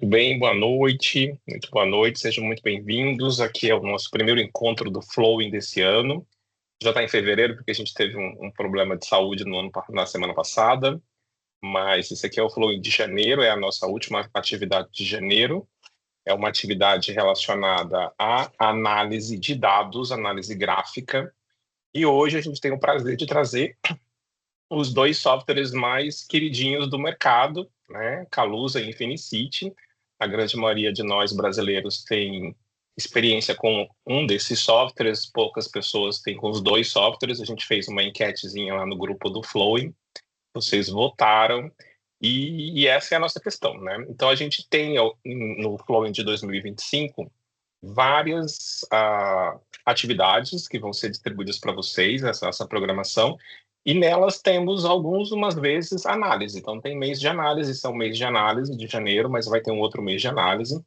Muito bem, boa noite, muito boa noite, sejam muito bem-vindos. Aqui é o nosso primeiro encontro do Flowing desse ano. Já está em fevereiro, porque a gente teve um problema de saúde na semana passada, mas esse aqui é o Flowing de janeiro, é a nossa última atividade de janeiro. É uma atividade relacionada à análise de dados, análise gráfica. E hoje a gente tem o prazer de trazer os dois softwares mais queridinhos do mercado, né? Kaluza e Infinicity. A grande maioria de nós brasileiros tem experiência com um desses softwares, poucas pessoas têm com os dois softwares. A gente fez uma enquetezinha lá no grupo do Flowing, vocês votaram, e essa é a nossa questão, né? Então a gente tem no Flowing de 2025 várias atividades que vão ser distribuídas para vocês, essa programação, e nelas temos umas vezes análise. Então tem mês de análise, são mês de análise de janeiro, mas vai ter um outro mês de análise.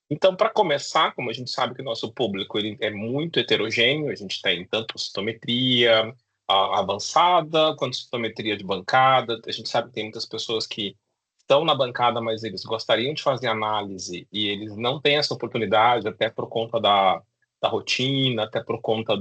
Então, para começar, como a gente sabe que o nosso público ele é muito heterogêneo, a gente tem tanto citometria avançada quanto citometria de bancada. A gente sabe que tem muitas pessoas que estão na bancada, mas eles gostariam de fazer análise e eles não têm essa oportunidade, até por conta da rotina, até por conta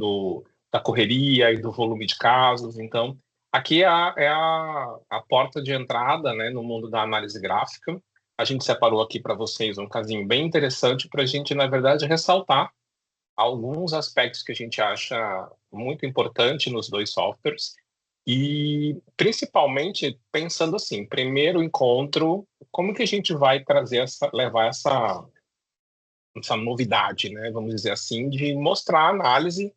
da correria e do volume de casos. Então, aqui é a porta de entrada, né, no mundo da análise gráfica. A gente separou aqui para vocês um casinho bem interessante para a gente, na verdade, ressaltar alguns aspectos que a gente acha muito importante nos dois softwares e, principalmente, pensando assim, primeiro encontro, como que a gente vai levar essa novidade, né? Vamos dizer assim, de mostrar a análise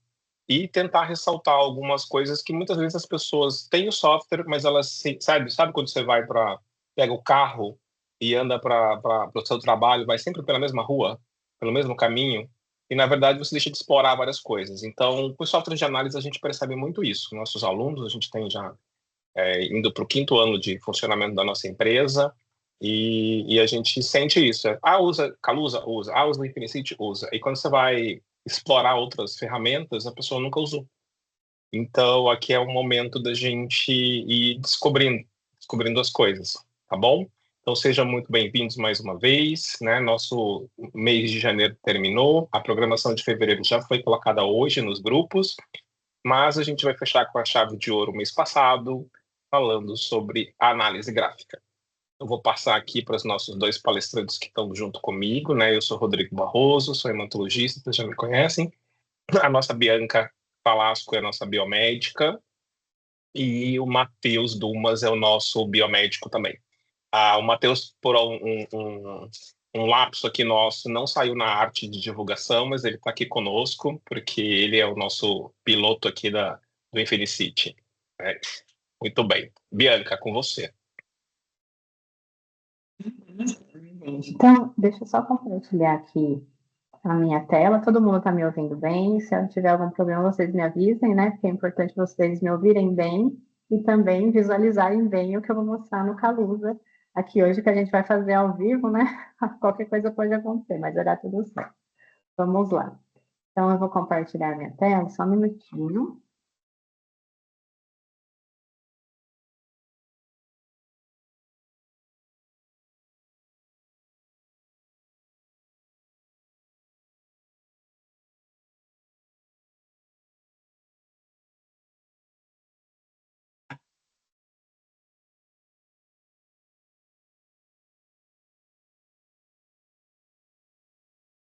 e tentar ressaltar algumas coisas que muitas vezes as pessoas têm o software, mas elas sabe quando você pega o carro e anda para o seu trabalho, vai sempre pela mesma rua, pelo mesmo caminho, e na verdade você deixa de explorar várias coisas. Então, com o software de análise a gente percebe muito isso. Nossos alunos, a gente tem já indo para o 5º ano de funcionamento da nossa empresa, e a gente sente isso. Usa Kaluza? Usa. Usa Infinicity? Usa. E quando você vai explorar outras ferramentas, a pessoa nunca usou. Então, aqui é o momento da gente ir descobrindo as coisas, tá bom? Então, sejam muito bem-vindos mais uma vez, né? Nosso mês de janeiro terminou, a programação de fevereiro já foi colocada hoje nos grupos, mas a gente vai fechar com a chave de ouro mês passado, falando sobre análise gráfica. Eu vou passar aqui para os nossos dois palestrantes que estão junto comigo, né? Eu sou Rodrigo Barroso, sou hematologista, vocês já me conhecem. A nossa Bianca Palasco é a nossa biomédica e o Matheus Dumas é o nosso biomédico também. O Matheus, por um lapso aqui nosso, não saiu na arte de divulgação, mas ele está aqui conosco, porque ele é o nosso piloto aqui do Infinicity. Muito bem. Bianca, com você. Então, deixa eu só compartilhar aqui a minha tela. Todo mundo está me ouvindo bem? Se eu tiver algum problema, vocês me avisem, né? Porque é importante vocês me ouvirem bem e também visualizarem bem o que eu vou mostrar no Kaluza aqui hoje, que a gente vai fazer ao vivo, né? Qualquer coisa pode acontecer, mas vai dar tudo certo. Vamos lá. Então, eu vou compartilhar minha tela, só um minutinho.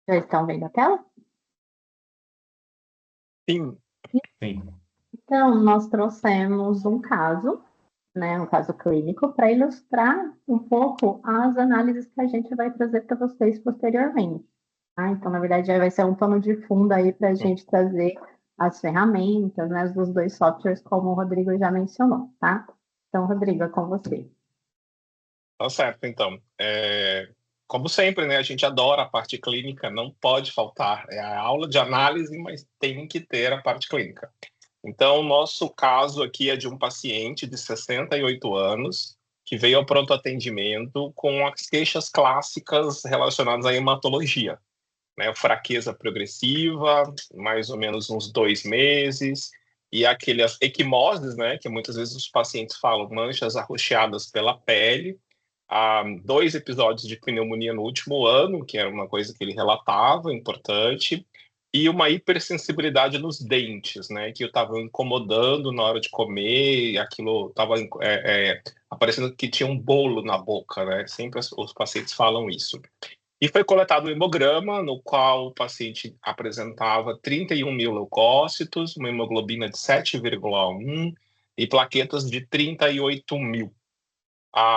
Já estão vendo a tela? Sim. Então, nós trouxemos um caso, né, um caso clínico, para ilustrar um pouco as análises que a gente vai trazer para vocês posteriormente. Tá? Então, na verdade, vai ser um pano de fundo aí para a gente trazer as ferramentas, né, dos dois softwares, como o Rodrigo já mencionou, tá? Então, Rodrigo, é com você. Tá certo, então. Como sempre, né, a gente adora a parte clínica, não pode faltar. É a aula de análise, mas tem que ter a parte clínica. Então, o nosso caso aqui é de um paciente de 68 anos que veio ao pronto atendimento com as queixas clássicas relacionadas à hematologia, né? Fraqueza progressiva, mais ou menos uns 2 meses, e aquelas equimoses, né, que muitas vezes os pacientes falam, manchas arroxeadas pela pele, 2 episódios de pneumonia no último ano, que era uma coisa que ele relatava, importante, e uma hipersensibilidade nos dentes, né, que eu estava incomodando na hora de comer, e aquilo estava aparecendo que tinha um bolo na boca, né, sempre os pacientes falam isso. E foi coletado um hemograma, no qual o paciente apresentava 31 mil leucócitos, uma hemoglobina de 7,1 e plaquetas de 38 mil.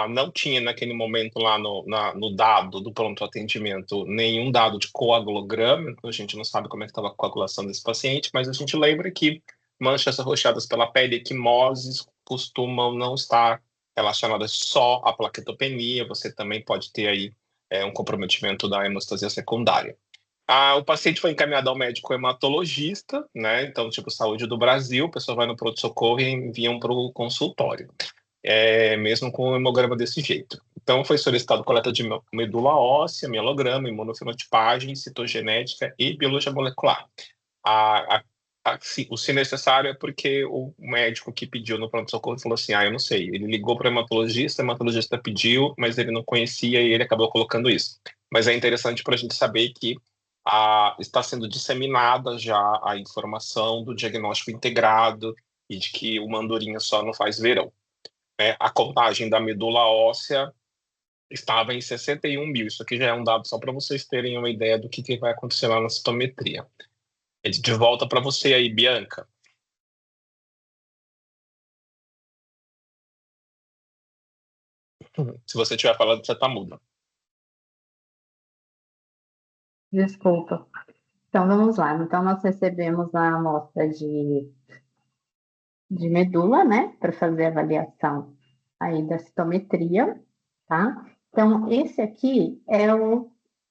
Não tinha naquele momento lá no dado do pronto atendimento nenhum dado de coagulograma, então a gente não sabe como é que estava a coagulação desse paciente, mas a gente lembra que manchas arroxeadas pela pele, equimoses, costumam não estar relacionadas só à plaquetopenia, você também pode ter aí um comprometimento da hemostasia secundária. O paciente foi encaminhado ao médico hematologista, né? Então, tipo, Saúde do Brasil, a pessoa vai no pronto-socorro e enviam para o consultório, mesmo com um hemograma desse jeito. Então, foi solicitado coleta de medula óssea, mielograma, imunofenotipagem, citogenética e biologia molecular. Se necessário é porque o médico que pediu no pronto-socorro falou assim, eu não sei, ele ligou para o hematologista pediu, mas ele não conhecia e ele acabou colocando isso. Mas é interessante para a gente saber que está sendo disseminada já a informação do diagnóstico integrado e de que uma andorinha só não faz verão. A contagem da medula óssea estava em 61 mil. Isso aqui já é um dado só para vocês terem uma ideia do que vai acontecer lá na citometria. De volta para você aí, Bianca. Se você estiver falando, você está muda. Desculpa. Então, vamos lá. Então, nós recebemos a amostra de medula, né, para fazer a avaliação aí da citometria, tá? Então, esse aqui é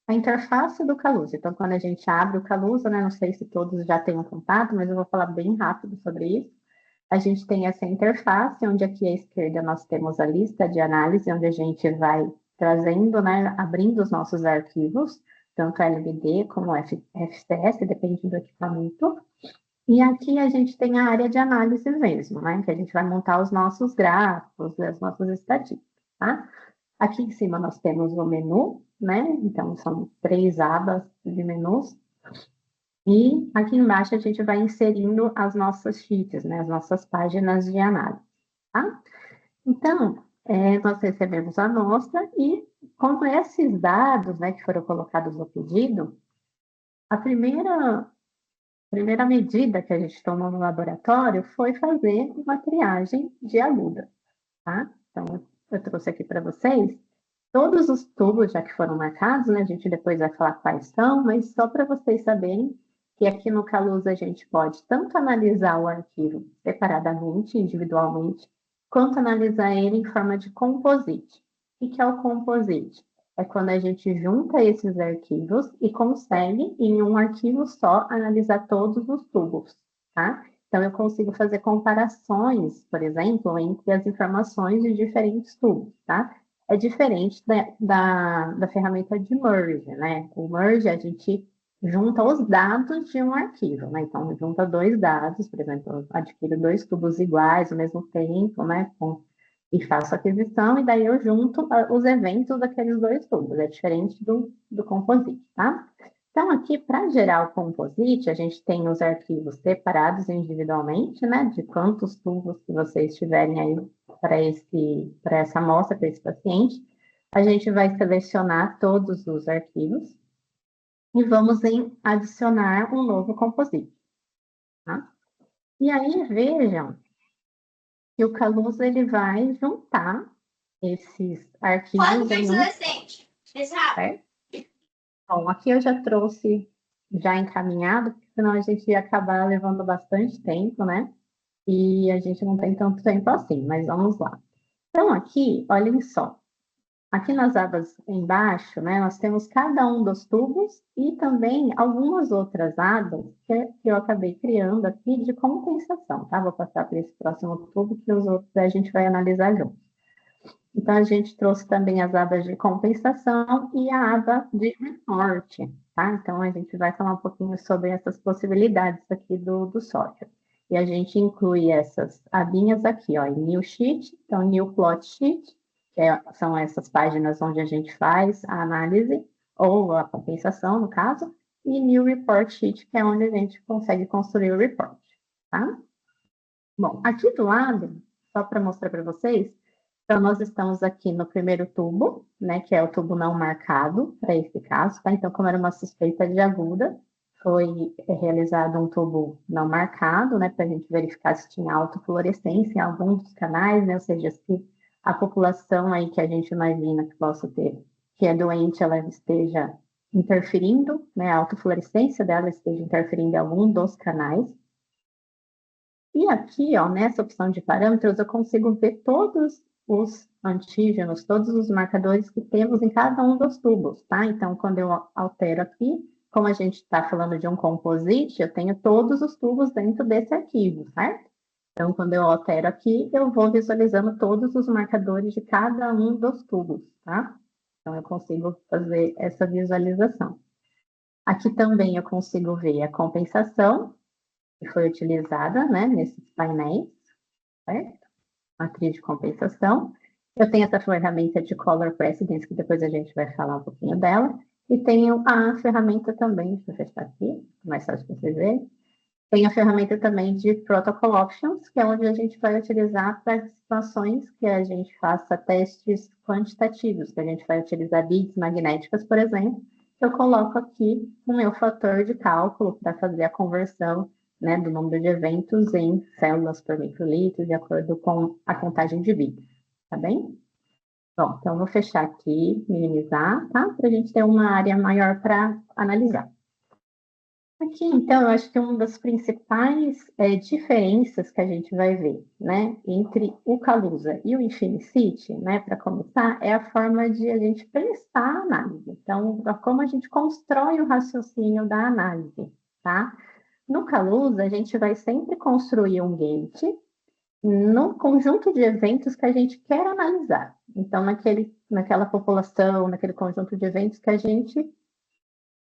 a interface do Calusa. Então, quando a gente abre o Calusa, né, não sei se todos já têm um contato, mas eu vou falar bem rápido sobre isso. A gente tem essa interface, onde aqui à esquerda nós temos a lista de análise, onde a gente vai trazendo, né, abrindo os nossos arquivos, tanto LBD como FCS, depende do equipamento. E aqui a gente tem a área de análise mesmo, né, que a gente vai montar os nossos gráficos, as nossas estatísticas, tá? Aqui em cima nós temos o menu, né, então são 3 abas de menus. E aqui embaixo a gente vai inserindo as nossas sheets, né, as nossas páginas de análise, tá? Então, nós recebemos a amostra e, com esses dados, né, que foram colocados no pedido, a primeira medida que a gente tomou no laboratório foi fazer uma triagem de aguda, tá? Então, eu trouxe aqui para vocês todos os tubos já que foram marcados, né? A gente depois vai falar quais são, mas só para vocês saberem que aqui no Calusa a gente pode tanto analisar o arquivo separadamente, individualmente, quanto analisar ele em forma de composite. O que é o composite? É quando a gente junta esses arquivos e consegue, em um arquivo só, analisar todos os tubos, tá? Então, eu consigo fazer comparações, por exemplo, entre as informações de diferentes tubos, tá? É diferente da ferramenta de merge, né? O merge, a gente junta os dados de um arquivo, né? Então, junta 2 dados, por exemplo, eu adquiro 2 tubos iguais ao mesmo tempo, né? E faço a aquisição, e daí eu junto os eventos daqueles 2 tubos. É diferente do composite, tá? Então, aqui, para gerar o composite, a gente tem os arquivos separados individualmente, né? De quantos tubos que vocês tiverem aí para essa amostra, para esse paciente. A gente vai selecionar todos os arquivos e vamos adicionar um novo composite, tá? E aí, vejam que o Calusa ele vai juntar esses arquivos em um, certo? Bom, aqui eu já trouxe já encaminhado, porque senão a gente ia acabar levando bastante tempo, né? E a gente não tem tanto tempo assim, mas vamos lá. Então, aqui, olhem só. Aqui nas abas embaixo, né, nós temos cada um dos tubos e também algumas outras abas que eu acabei criando aqui de compensação, tá? Vou passar para esse próximo tubo, que os outros a gente vai analisar juntos. Então, a gente trouxe também as abas de compensação e a aba de report, tá? Então, a gente vai falar um pouquinho sobre essas possibilidades aqui do software. E a gente inclui essas abinhas aqui, ó, em New Sheet, então New Plot Sheet, são essas páginas onde a gente faz a análise, ou a compensação, no caso, e New Report Sheet, que é onde a gente consegue construir o report, tá? Bom, aqui do lado, só para mostrar para vocês, então nós estamos aqui no primeiro tubo, né, que é o tubo não marcado, para esse caso, tá? Então, como era uma suspeita de aguda, foi realizado um tubo não marcado, né, para a gente verificar se tinha autofluorescência em algum dos canais, né, ou seja, se a população aí que a gente imagina que possa ter, que é doente, ela esteja interferindo, né, a autofluorescência dela esteja interferindo em algum dos canais. E aqui, ó, nessa opção de parâmetros, eu consigo ver todos os antígenos, todos os marcadores que temos em cada um dos tubos, tá? Então, quando eu altero aqui, como a gente está falando de um composite, eu tenho todos os tubos dentro desse arquivo, certo? Então, quando eu altero aqui, eu vou visualizando todos os marcadores de cada um dos tubos, tá? Então, eu consigo fazer essa visualização. Aqui também eu consigo ver a compensação que foi utilizada, né, nesses painéis, certo? Matriz de compensação. Eu tenho essa ferramenta de Color Precedence, que depois a gente vai falar um pouquinho dela. E tenho a ferramenta também, deixa eu fechar aqui, mais fácil para vocês verem. Tem a ferramenta também de Protocol Options, que é onde a gente vai utilizar para situações que a gente faça testes quantitativos, que a gente vai utilizar bits magnéticas, por exemplo. Eu coloco aqui o meu fator de cálculo para fazer a conversão, né, do número de eventos em células por microlitro, de acordo com a contagem de bits, tá bem? Bom, então eu vou fechar aqui, minimizar, tá? Para a gente ter uma área maior para analisar. Aqui, então, eu acho que uma das principais diferenças que a gente vai ver, né, entre o Calusa e o Infinicity, né, para começar, é a forma de a gente prestar a análise. Então, como a gente constrói o raciocínio da análise, tá? No Calusa, a gente vai sempre construir um gate no conjunto de eventos que a gente quer analisar. Então, naquela população, naquele conjunto de eventos que a gente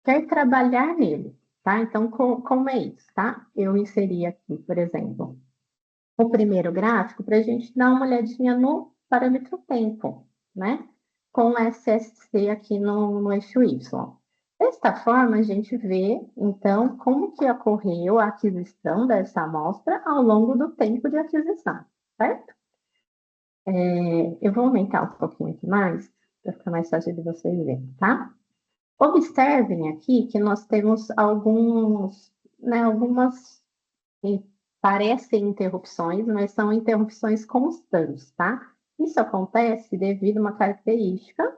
quer trabalhar nele, tá? Então, como é isso, tá? Eu inseri aqui, por exemplo, o primeiro gráfico para a gente dar uma olhadinha no parâmetro tempo, né? Com o SSC aqui no eixo Y. Desta forma, a gente vê, então, como que ocorreu a aquisição dessa amostra ao longo do tempo de aquisição, certo? Eu vou aumentar um pouquinho aqui mais, para ficar mais fácil de vocês verem, tá? Observem aqui que nós temos algumas parecem interrupções, mas são interrupções constantes, tá? Isso acontece devido a uma característica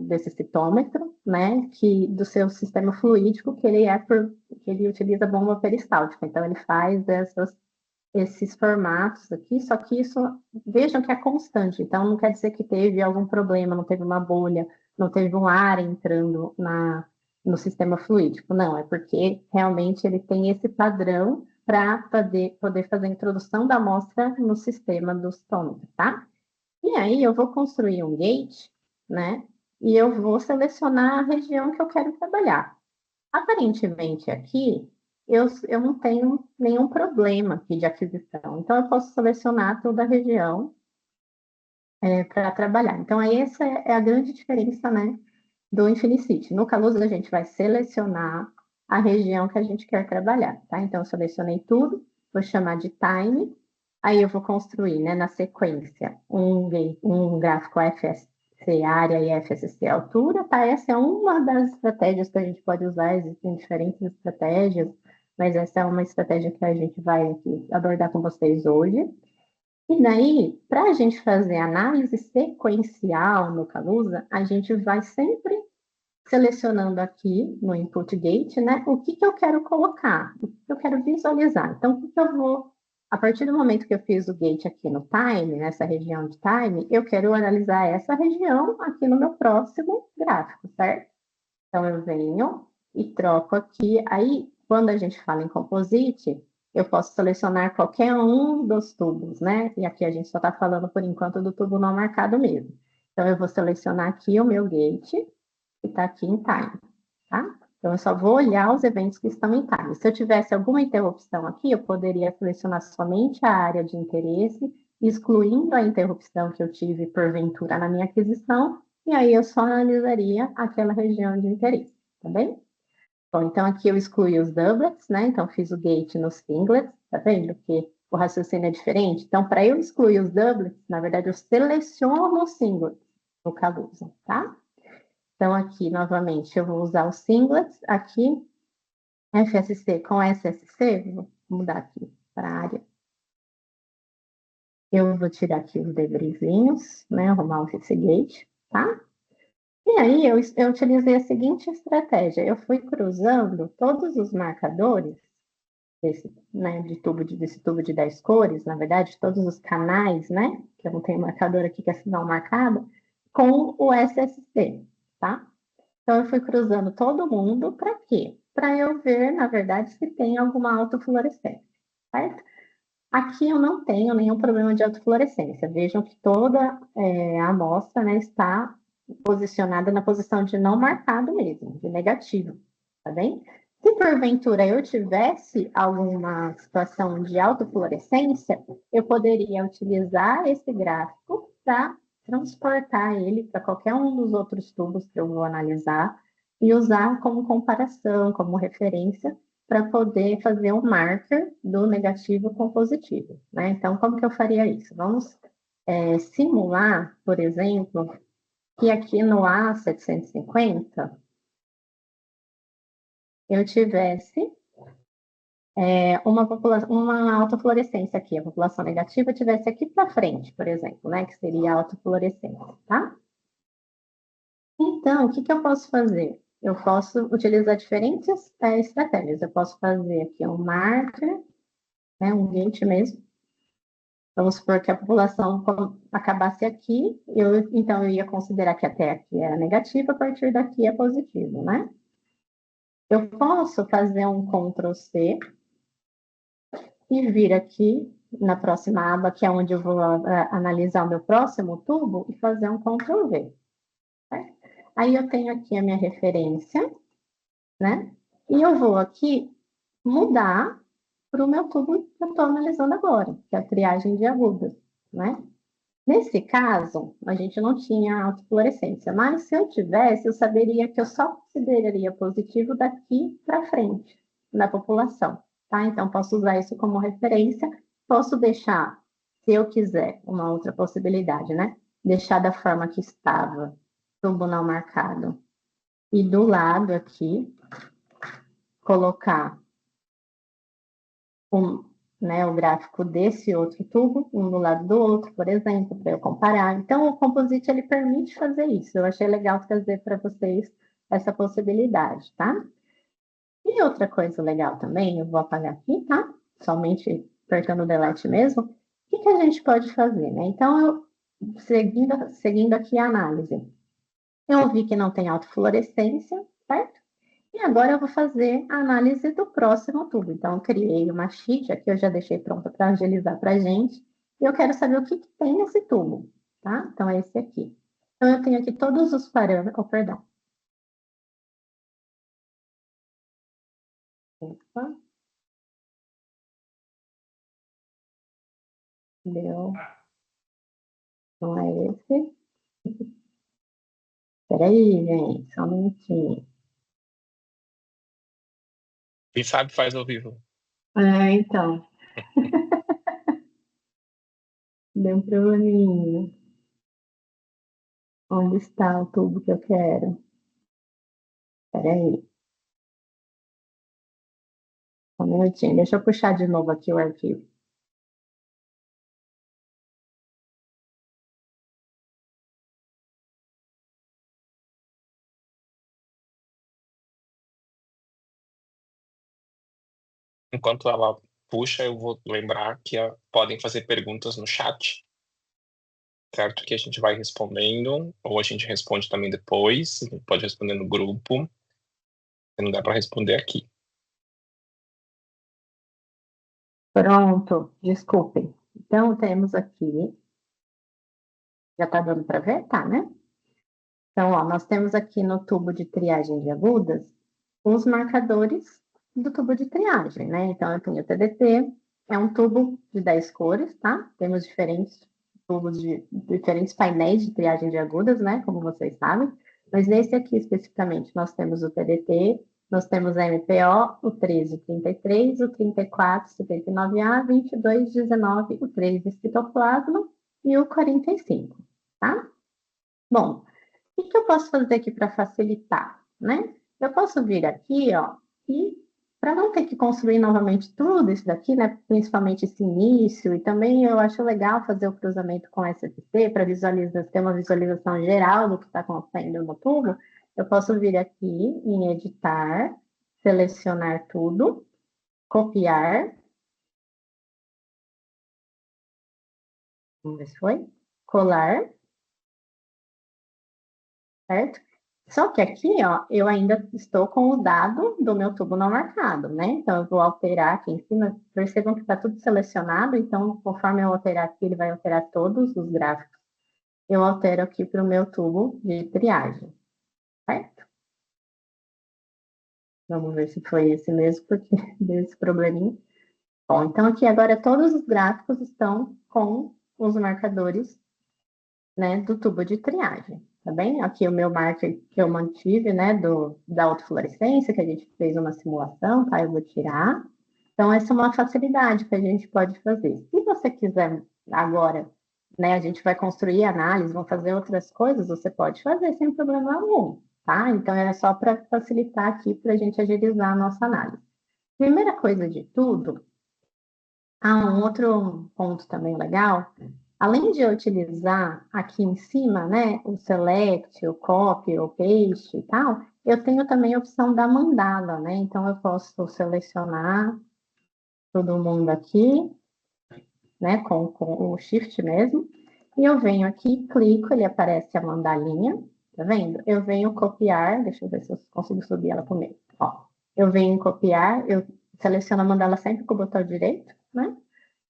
desse citômetro, né, do seu sistema fluídico, que ele utiliza bomba peristáltica. Então, ele faz esses formatos aqui, só que isso, vejam que é constante, então não quer dizer que teve algum problema, não teve uma bolha, não teve um ar entrando no sistema fluídico, não, é porque realmente ele tem esse padrão para poder fazer a introdução da amostra no sistema do citômetro, tá? E aí eu vou construir um gate, né, e eu vou selecionar a região que eu quero trabalhar. Aparentemente aqui, eu não tenho nenhum problema aqui de aquisição. Então, eu posso selecionar toda a região para trabalhar. Então, aí essa é a grande diferença, né, do Infinicity. No Calusa, a gente vai selecionar a região que a gente quer trabalhar, tá? Então, eu selecionei tudo, vou chamar de time, aí eu vou construir, né, na sequência, um gráfico FSC área e FSC altura, tá? Essa é uma das estratégias que a gente pode usar, existem diferentes estratégias, mas essa é uma estratégia que a gente vai aqui abordar com vocês hoje. E daí, para a gente fazer análise sequencial no Calusa, a gente vai sempre selecionando aqui no Input Gate, né, o que eu quero colocar, o que eu quero visualizar. Então, o que eu vou, a partir do momento que eu fiz o gate aqui no time, nessa região de time, eu quero analisar essa região aqui no meu próximo gráfico, certo? Então, eu venho e troco aqui. Aí, quando a gente fala em composite, eu posso selecionar qualquer um dos tubos, né? E aqui a gente só está falando, por enquanto, do tubo não marcado mesmo. Então, eu vou selecionar aqui o meu gate, que está aqui em time, tá? Então, eu só vou olhar os eventos que estão em time. Se eu tivesse alguma interrupção aqui, eu poderia selecionar somente a área de interesse excluindo a interrupção que eu tive porventura na minha aquisição, e aí eu só analisaria aquela região de interesse, tá bem? Bom, então aqui eu excluí os doublets, né? Então fiz o gate nos singlets, tá vendo que o raciocínio é diferente? Então, para eu excluir os doublets, na verdade eu seleciono os singlets no Calusa, tá? Então aqui, novamente, eu vou usar os singlets, aqui, FSC com SSC, vou mudar aqui para a área. Eu vou tirar aqui os debriszinhos, né? Arrumar o gate, tá? E aí eu utilizei a seguinte estratégia. Eu fui cruzando todos os marcadores desse, né, desse tubo de 10 cores, na verdade, todos os canais, né? Que eu não tenho marcador aqui que é sinal marcado, com o SSC, tá? Então eu fui cruzando todo mundo para quê? Para eu ver, na verdade, se tem alguma autofluorescência, certo? Aqui eu não tenho nenhum problema de autofluorescência. Vejam que toda a amostra, né, está posicionada na posição de não marcado mesmo, de negativo, tá bem? Se porventura eu tivesse alguma situação de autofluorescência, eu poderia utilizar esse gráfico para transportar ele para qualquer um dos outros tubos que eu vou analisar e usar como comparação, como referência, para poder fazer um marker do negativo com positivo, né? Então, como que eu faria isso? Vamos simular, por exemplo, que aqui no A750 eu tivesse uma autofluorescência aqui, a população negativa tivesse aqui para frente, por exemplo, né? Que seria a autofluorescência, tá? Então, o que que eu posso fazer? Eu posso utilizar diferentes estratégias. Eu posso fazer aqui um marker, né, um gate mesmo. Vamos supor que a população acabasse aqui, então eu ia considerar que até aqui era negativo, a partir daqui é positivo, né? Eu posso fazer um Ctrl+C e vir aqui na próxima aba, que é onde eu vou analisar o meu próximo tubo, e fazer um Ctrl+V. Certo? Aí eu tenho aqui a minha referência, né? E eu vou aqui mudar para o meu tubo que eu estou analisando agora, que é a triagem de agudas, né? Nesse caso, a gente não tinha autofluorescência, mas se eu tivesse, eu saberia que eu só consideraria positivo daqui para frente, na população, tá? Então, posso usar isso como referência, posso deixar, se eu quiser, uma outra possibilidade, né? Deixar da forma que estava, tubo não marcado. E do lado aqui, colocar o gráfico desse outro tubo, um do lado do outro, por exemplo, para eu comparar. Então, o Composite, ele permite fazer isso. Eu achei legal trazer para vocês essa possibilidade, tá? E outra coisa legal também, eu vou apagar aqui, tá? Somente apertando o Delete mesmo. O que que a gente pode fazer, né? Então, seguindo aqui a análise, eu vi que não tem autofluorescência, certo? E agora eu vou fazer a análise do próximo tubo. Então, eu criei uma sheet, aqui eu já deixei pronta para agilizar para a gente. E eu quero saber o que tem nesse tubo, tá? Então, é esse aqui. Então, eu tenho aqui todos os parâmetros... Oh, perdão. Opa. Deu. Não é esse. Espera aí, gente. Só um minutinho. Quem sabe faz ao vivo. Então. Deu um probleminha. Onde está o tubo que eu quero? Espera aí. Só um minutinho. Deixa eu puxar de novo aqui o arquivo. Enquanto ela puxa, eu vou lembrar que podem fazer perguntas no chat, certo? Que a gente vai respondendo, ou a gente responde também depois, a gente pode responder no grupo, não dá para responder aqui. Pronto, desculpem. Então, temos aqui, já está dando para ver? Tá, né? Então, ó, nós temos aqui no tubo de triagem de agudas os marcadores do tubo de triagem, né? Então, eu tenho o TDT, É um tubo de 10 cores, tá? Temos diferentes tubos de diferentes painéis de triagem de agudas, né? Como vocês sabem. Mas nesse aqui especificamente, nós temos o TDT, nós temos a MPO, o 1333, o 3479A, 2219, o 3 citoplasma e o 45, tá? Bom, o que eu posso fazer aqui para facilitar, né? Eu posso vir aqui, ó, e para não ter que construir novamente tudo isso daqui, né? Principalmente esse início, e também eu acho legal fazer o cruzamento com SFC para visualizar, ter uma visualização geral do que está acontecendo no tubo. Eu posso vir aqui em editar, selecionar tudo, copiar. Vamos ver se foi. Colar, certo? Só que aqui, ó, eu ainda estou com o dado do meu tubo não marcado, né? Então, eu vou alterar aqui em cima. Percebam que está tudo selecionado, então, conforme eu alterar aqui, ele vai alterar todos os gráficos. Eu altero aqui para o meu tubo de triagem, certo? Vamos ver se foi esse mesmo, porque deu esse probleminha. Bom, então aqui agora todos os gráficos estão com os marcadores, né, do tubo de triagem, tá bem? Aqui o meu marker que eu mantive, né, da autofluorescência, que a gente fez uma simulação, tá? Eu vou tirar. Então, essa é uma facilidade que a gente pode fazer. Se você quiser agora, né, a gente vai construir análise, vão fazer outras coisas, você pode fazer sem problema algum, tá? Então, é só para facilitar aqui, para a gente agilizar a nossa análise. Primeira coisa de tudo, há um outro ponto também legal. Além de eu utilizar aqui em cima, né, o select, o copy, o paste e tal, eu tenho também a opção da mandala, né? Então, eu posso selecionar todo mundo aqui, né, com o shift mesmo, e eu venho aqui, clico, ele aparece a mandalinha, tá vendo? Eu venho copiar, deixa eu ver se eu consigo subir ela por meio. Ó, eu venho copiar, eu seleciono a mandala sempre com o botão direito, né?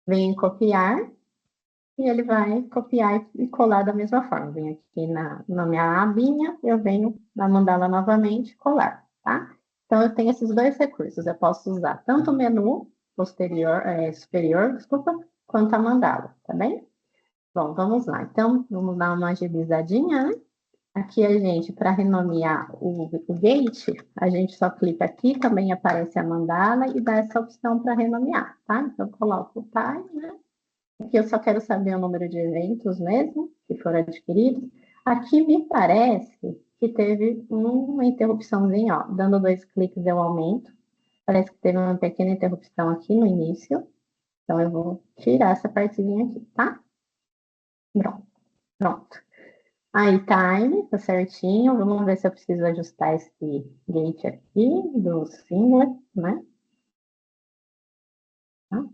Venho em copiar, e ele vai copiar e colar da mesma forma. Venho aqui na minha abinha, eu venho na mandala novamente, colar, tá? Então, eu tenho esses dois recursos. Eu posso usar tanto o menu superior, desculpa, quanto a mandala, tá bem? Bom, vamos lá. Então, vamos dar uma agilizadinha, né? Aqui a gente, para renomear o gate, a gente só clica aqui, também aparece a mandala e dá essa opção para renomear, tá? Então, eu coloco o time, né? Aqui eu só quero saber o número de eventos mesmo, que foram adquiridos. Aqui me parece que teve uma interrupçãozinha, ó. Dando 2 cliques eu aumento. Parece que teve uma pequena interrupção aqui no início. Então, eu vou tirar essa partezinha aqui, tá? Pronto. Pronto. Aí, time, tá certinho. Vamos ver se eu preciso ajustar esse gate aqui do singlet, né?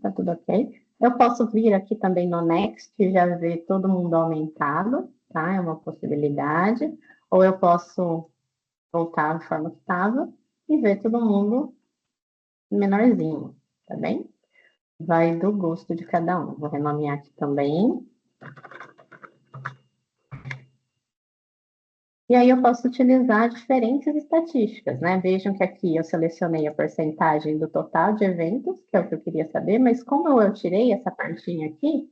Tá tudo ok. Eu posso vir aqui também no Next e já ver todo mundo aumentado, tá? É uma possibilidade. Ou eu posso voltar à forma que estava e ver todo mundo menorzinho, tá bem? Vai do gosto de cada um. Vou renomear aqui também. E aí eu posso utilizar diferentes estatísticas, né? Vejam que aqui eu selecionei a porcentagem do total de eventos, que é o que eu queria saber, mas como eu tirei essa partinha aqui,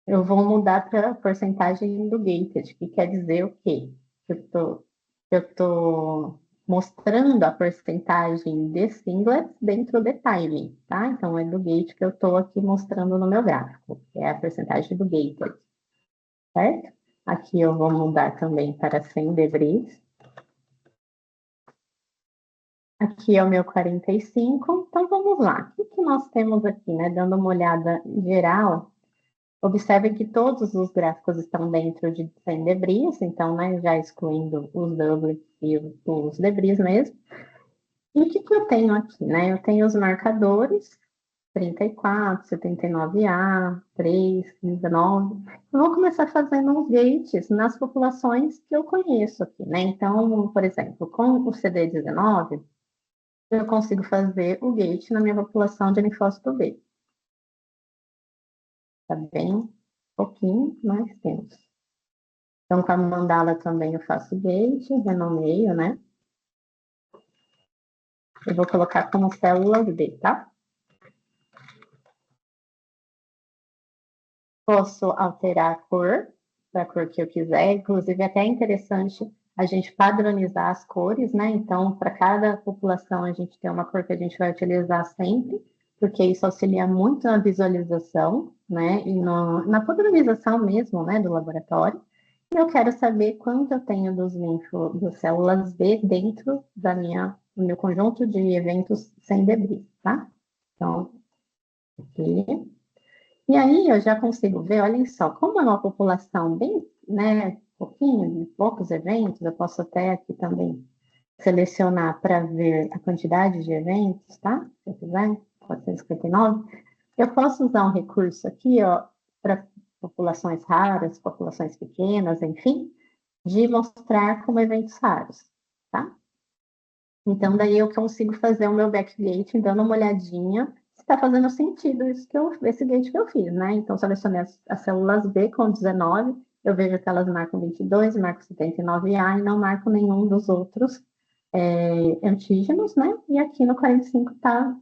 eu vou mudar para a porcentagem do gated, que quer dizer o quê? Eu tô mostrando a porcentagem de singlets dentro do timing, tá? Então, é do gate que eu estou aqui mostrando no meu gráfico, que é a porcentagem do gated, certo? Aqui eu vou mudar também para 100 degrees. Aqui é o meu 45. Então, vamos lá. O que nós temos aqui, né? Dando uma olhada geral, observe que todos os gráficos estão dentro de 100 debris, então, né, já excluindo os doubles e os debris mesmo. E o que eu tenho aqui, né? Eu tenho os marcadores, 34, 79A, 3, 19. Eu vou começar fazendo uns gates nas populações que eu conheço aqui, né? Então, por exemplo, com o CD19, eu consigo fazer o gate na minha população de linfócito B. Tá bem um pouquinho mais tenso. Então, com a mandala também eu faço gate, renomeio, né? Eu vou colocar como células B, tá? Posso alterar a cor, para a cor que eu quiser. Inclusive, até é interessante a gente padronizar as cores, né? Então, para cada população, a gente tem uma cor que a gente vai utilizar sempre, porque isso auxilia muito na visualização, né? E na padronização mesmo, né? Do laboratório. E eu quero saber quanto eu tenho das células B dentro do meu conjunto de eventos sem debris, tá? Então, aqui. E aí eu já consigo ver, olhem só, como é uma população bem, né, pouquinho, de poucos eventos, eu posso até aqui também selecionar para ver a quantidade de eventos, tá? Se eu quiser, 459. Eu posso usar um recurso aqui, ó, para populações raras, populações pequenas, enfim, de mostrar como eventos raros, tá? Então, daí eu consigo fazer o meu backgate dando uma olhadinha se está fazendo sentido esse gate que eu fiz, né? Então, selecionei as células B com 19, eu vejo que elas marcam 22, marcam 79A e não marcam nenhum dos outros antígenos, né? E aqui no 45 está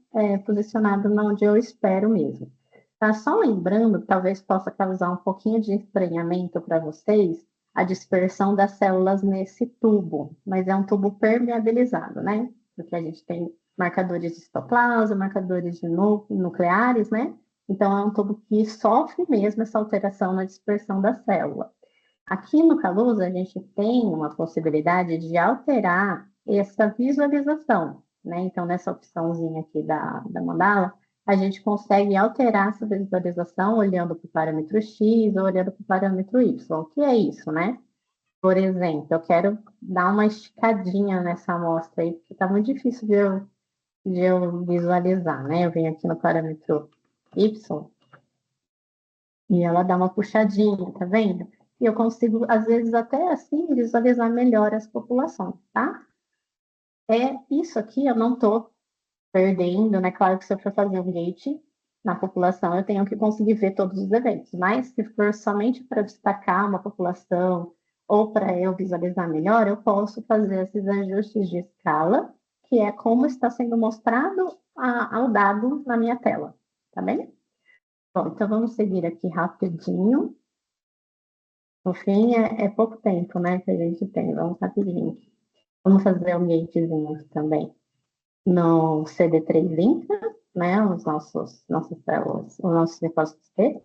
posicionado onde eu espero mesmo. Tá só lembrando, talvez possa causar um pouquinho de estranhamento para vocês, a dispersão das células nesse tubo, mas é um tubo permeabilizado, né? Porque a gente tem marcadores de citoplasma, marcadores de nucleares, né? Então, é um tubo que sofre mesmo essa alteração na dispersão da célula. Aqui no Calusa, a gente tem uma possibilidade de alterar essa visualização, né? Então, nessa opçãozinha aqui da mandala, a gente consegue alterar essa visualização olhando para o parâmetro X ou olhando para o parâmetro Y. O que é isso, né? Por exemplo, eu quero dar uma esticadinha nessa amostra aí, porque está muito difícil de eu visualizar, né? Eu venho aqui no parâmetro Y e ela dá uma puxadinha, tá vendo? E eu consigo, às vezes, até assim, visualizar melhor as populações, tá? Isso aqui eu não estou perdendo, né? Claro que se eu for fazer um gate na população, eu tenho que conseguir ver todos os eventos, mas se for somente para destacar uma população ou para eu visualizar melhor, eu posso fazer esses ajustes de escala, que é como está sendo mostrado ao dado na minha tela, tá bem? Bom, então vamos seguir aqui rapidinho. No fim, é pouco tempo, né, que a gente tem. Vamos rapidinho. Vamos fazer um gatezinho aqui também no CD3 né, nossas células, os nossos depósitos T.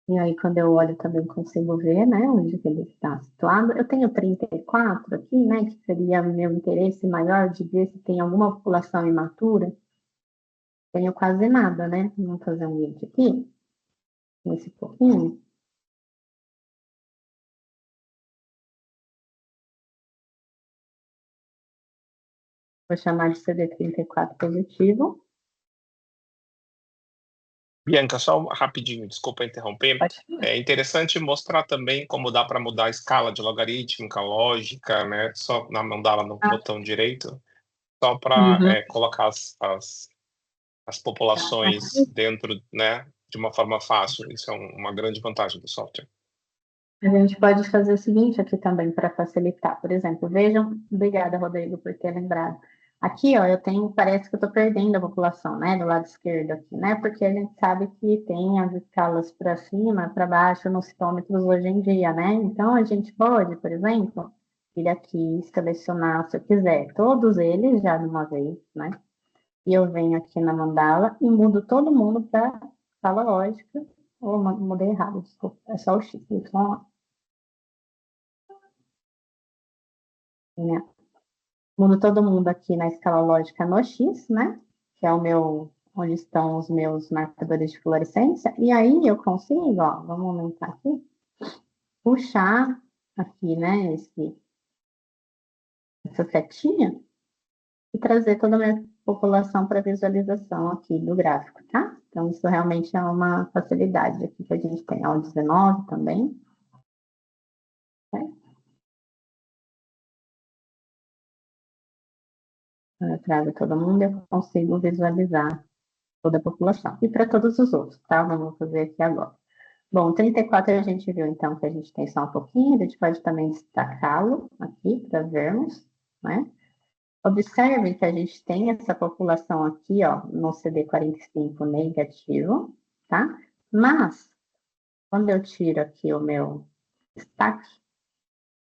E aí, quando eu olho, também consigo ver, né, onde que ele está situado. Eu tenho 34 aqui, né, que seria meu interesse maior de ver se tem alguma população imatura. Tenho quase nada, né? Vamos fazer um gate aqui, nesse pouquinho. Vou chamar de CD34 positivo. Bianca, só rapidinho, desculpa interromper. É interessante mostrar também como dá para mudar a escala de logarítmica, lógica, né? Só na mandala no botão direito, só para colocar as populações dentro, né, de uma forma fácil. Isso é uma grande vantagem do software. A gente pode fazer o seguinte aqui também para facilitar. Por exemplo, vejam, obrigada, Rodrigo, por ter lembrado. Aqui, ó, parece que eu estou perdendo a população, né, do lado esquerdo aqui, né, porque a gente sabe que tem as escalas para cima, para baixo nos citômetros hoje em dia, né? Então, a gente pode, por exemplo, vir aqui, selecionar, se eu quiser, todos eles já de uma vez, né? E eu venho aqui na mandala e mudo todo mundo para escala lógica. Ou mudei errado, desculpa, é só o X, Y. Mudo todo mundo aqui na escala lógica no X, né? Que é onde estão os meus marcadores de fluorescência. E aí eu consigo, ó, vamos aumentar aqui, puxar aqui, né, essa setinha e trazer toda a minha população para visualização aqui do gráfico, tá? Então, isso realmente é uma facilidade aqui que a gente tem. Ó, 19 também. Né? Eu trago todo mundo e eu consigo visualizar toda a população. E para todos os outros, tá? Vamos fazer aqui agora. Bom, 34 a gente viu, então, que a gente tem só um pouquinho, a gente pode também destacá-lo aqui para vermos, né? Observe que a gente tem essa população aqui, ó, no CD45 negativo, tá? Mas, quando eu tiro aqui o meu destaque,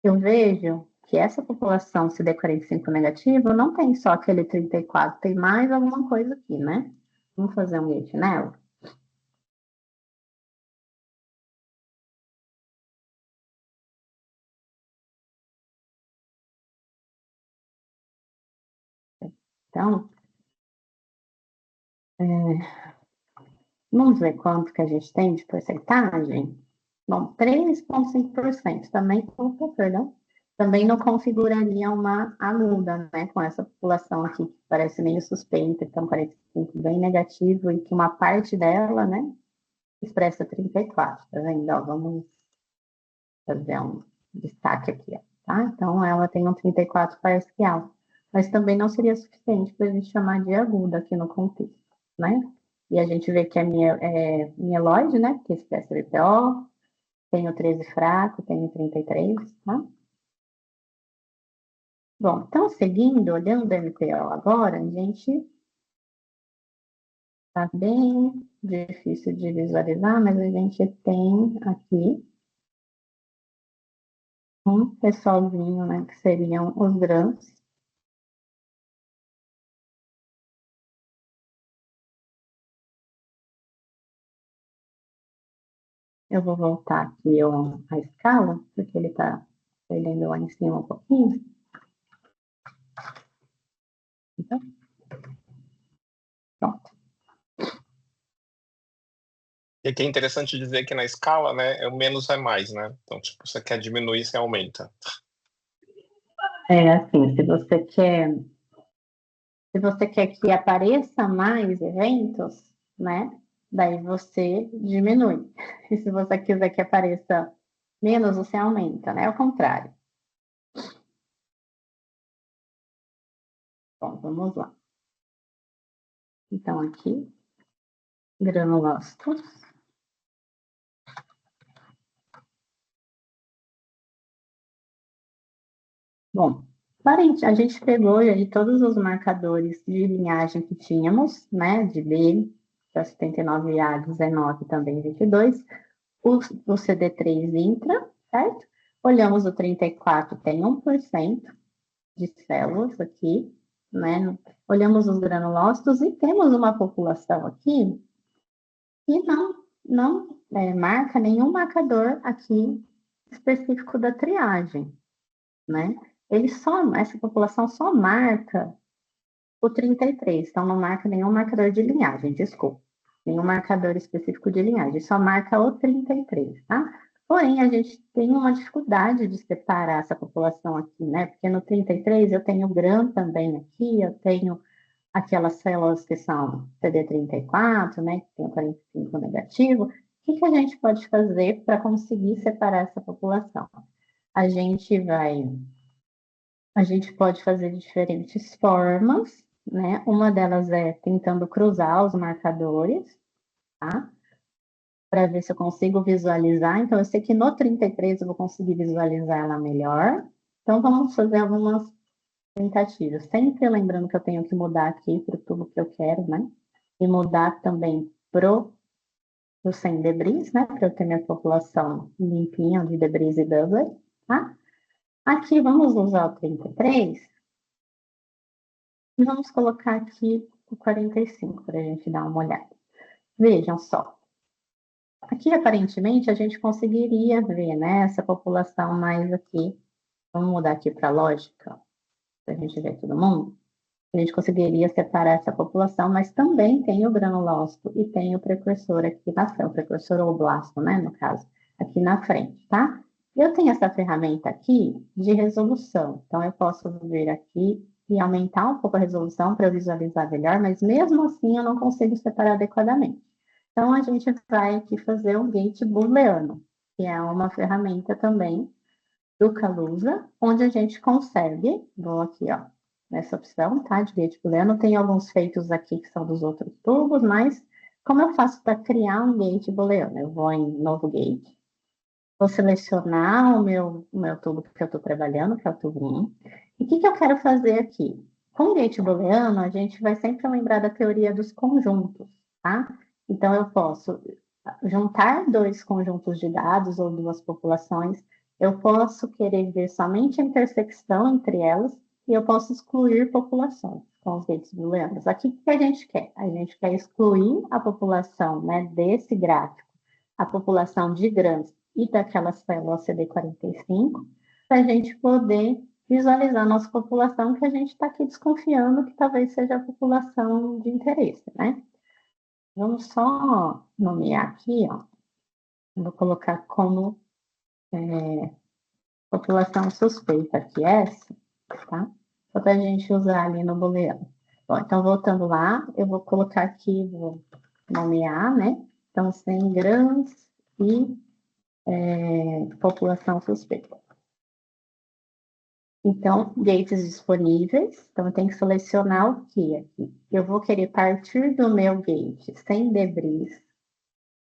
eu vejo que essa população CD45 negativo não tem só aquele 34, tem mais alguma coisa aqui, né? Vamos fazer um gate nela? Então, vamos ver quanto que a gente tem de porcentagem? Bom, 3,5% também, opa, perdão, também não configuraria uma aguda, né, com essa população aqui que parece meio suspeita, então 45 bem negativo e que uma parte dela, né, expressa 34, tá vendo? Ó, vamos fazer um destaque aqui, ó, tá? Então, ela tem um 34 parcial, mas também não seria suficiente para a gente chamar de aguda aqui no contexto, né? E a gente vê que é mieloide, né, que expressa BPO, tem o 13 fraco, tem o 33, tá? Bom, então, seguindo, olhando o MPO agora, a gente tá bem difícil de visualizar, mas a gente tem aqui um pessoalzinho, né, que seriam os grãos. Eu vou voltar aqui a escala, porque ele está perdendo lá em cima um pouquinho. Então, pronto. E aqui é interessante dizer que na escala, né, é o menos é mais, né? Então, tipo, você quer diminuir, você aumenta. É assim, se você quer que apareça mais eventos, né? Daí você diminui. E se você quiser que apareça menos, você aumenta, né? É o contrário. Bom, vamos lá. Então, aqui, granulócitos. Bom, a gente pegou aí todos os marcadores de linhagem que tínhamos, né? De B, da 79A, 19 também 22. O CD3 intra, certo? Olhamos o 34, tem 1% de células aqui, né? Olhamos os granulócitos e temos uma população aqui que não marca nenhum marcador aqui específico da triagem, né? Essa população só marca o 33, então não marca nenhum marcador de linhagem, desculpa. Nenhum marcador específico de linhagem, só marca o 33, tá? Porém, a gente tem uma dificuldade de separar essa população aqui, né? Porque no 33 eu tenho GRAM também aqui, eu tenho aquelas células que são CD34, né? Que tem o 45 negativo. O que a gente pode fazer para conseguir separar essa população? A gente pode fazer de diferentes formas, né? Uma delas é tentando cruzar os marcadores, tá? Para ver se eu consigo visualizar. Então, eu sei que no 33 eu vou conseguir visualizar ela melhor. Então, vamos fazer algumas tentativas. Sempre lembrando que eu tenho que mudar aqui para o tubo que eu quero, né? E mudar também pro sem debris, né? Para eu ter minha população limpinha de debris e Douglas, tá? Aqui, vamos usar o 33 e vamos colocar aqui o 45 para a gente dar uma olhada. Vejam só. Aqui, aparentemente, a gente conseguiria ver, né, essa população mais aqui. Vamos mudar aqui para a lógica, para a gente ver todo mundo. A gente conseguiria separar essa população, mas também tem o granulócito e tem o precursor aqui na frente, o precursor oblasto, né, no caso, aqui na frente, tá? Eu tenho essa ferramenta aqui de resolução, então eu posso vir aqui e aumentar um pouco a resolução para eu visualizar melhor, mas mesmo assim eu não consigo separar adequadamente. Então, a gente vai aqui fazer um gate booleano, que é uma ferramenta também do Calusa, onde a gente consegue, vou aqui, ó, nessa opção, tá? De gate booleano. Tem alguns feitos aqui que são dos outros tubos, mas como eu faço para criar um gate booleano? Eu vou em novo gate, vou selecionar o meu tubo que eu estou trabalhando, que é o tubo 1. E o que, que eu quero fazer aqui? Com o gate booleano, a gente vai sempre lembrar da teoria dos conjuntos, tá? Então, eu posso juntar dois conjuntos de dados ou duas populações, eu posso querer ver somente a intersecção entre elas e eu posso excluir populações com os gates booleanos. Aqui, o que a gente quer? A gente quer excluir a população, né, desse gráfico, a população de grãos e daquela célula CD45, para a gente poder visualizar a nossa população, que a gente está aqui desconfiando que talvez seja a população de interesse, né? Vamos só nomear aqui, ó. Vou colocar como população suspeita aqui, essa, tá? Só para a gente usar ali no booleano. Bom, então, voltando lá, eu vou colocar aqui, vou nomear, né? Então, 100 grãos e população suspeita. Então, gates disponíveis. Então, eu tenho que selecionar o que aqui? Eu vou querer partir do meu gate sem debris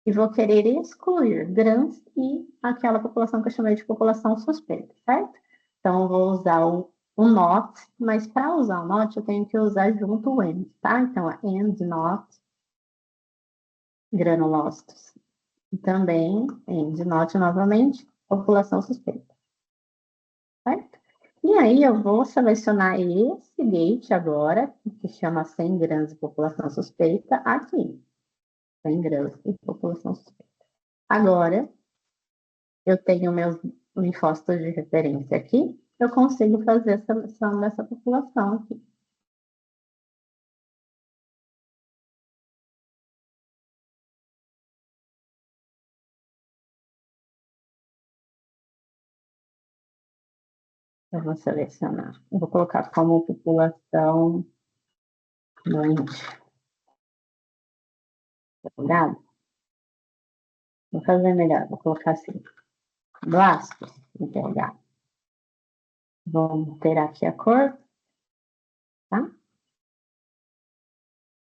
e vou querer excluir grãos e aquela população que eu chamei de população suspeita, certo? Então, eu vou usar o not, mas para usar o not, eu tenho que usar junto o and, tá? Então, and not granulocytos. E também, and not novamente, população suspeita, certo? E aí eu vou selecionar esse gate agora, que chama 100 grãos de população suspeita, aqui. 100 grãos de população suspeita. Agora, eu tenho meus linfócitos de referência aqui, eu consigo fazer a seleção dessa população aqui. Eu vou selecionar. Eu vou colocar como população doente. Tá? Vou fazer melhor, vou colocar assim. Blastos, interrogado. Vou alterar aqui a cor, tá?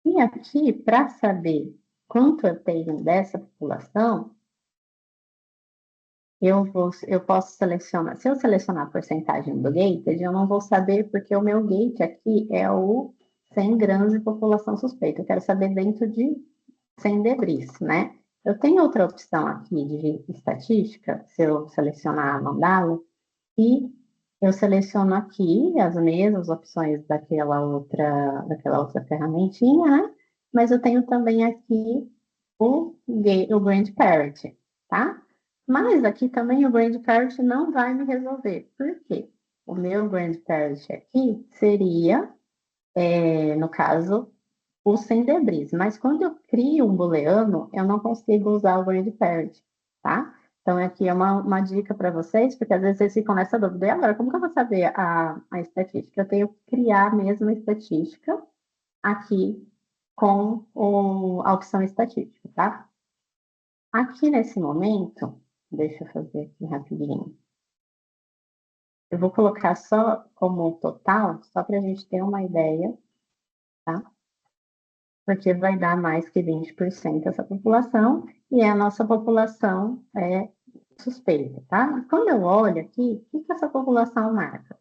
E aqui, para saber quanto eu tenho dessa população, eu posso selecionar. Se eu selecionar a porcentagem do gated, eu não vou saber, porque o meu gate aqui é o 100 grãos de população suspeita. Eu quero saber dentro de 100 debris, né? Eu tenho outra opção aqui de estatística, se eu selecionar a mandala, e eu seleciono aqui as mesmas opções daquela outra ferramentinha, né? Mas eu tenho também aqui o Grand Parity, tá? Mas aqui também o Grand Parity não vai me resolver. Por quê? O meu Grand Parity aqui seria, no caso, o sem debris. Mas quando eu crio um booleano, eu não consigo usar o Grand Parity, tá? Então, aqui é uma dica para vocês, porque às vezes vocês ficam nessa dúvida. E agora, como que eu vou saber a estatística? Eu tenho que criar mesmo a estatística aqui com a opção estatística, tá? Aqui nesse momento, deixa eu fazer aqui rapidinho. Eu vou colocar só como total, só para a gente ter uma ideia, tá? Porque vai dar mais que 20% essa população, e a nossa população é suspeita, tá? Quando eu olho aqui, o que essa população marca?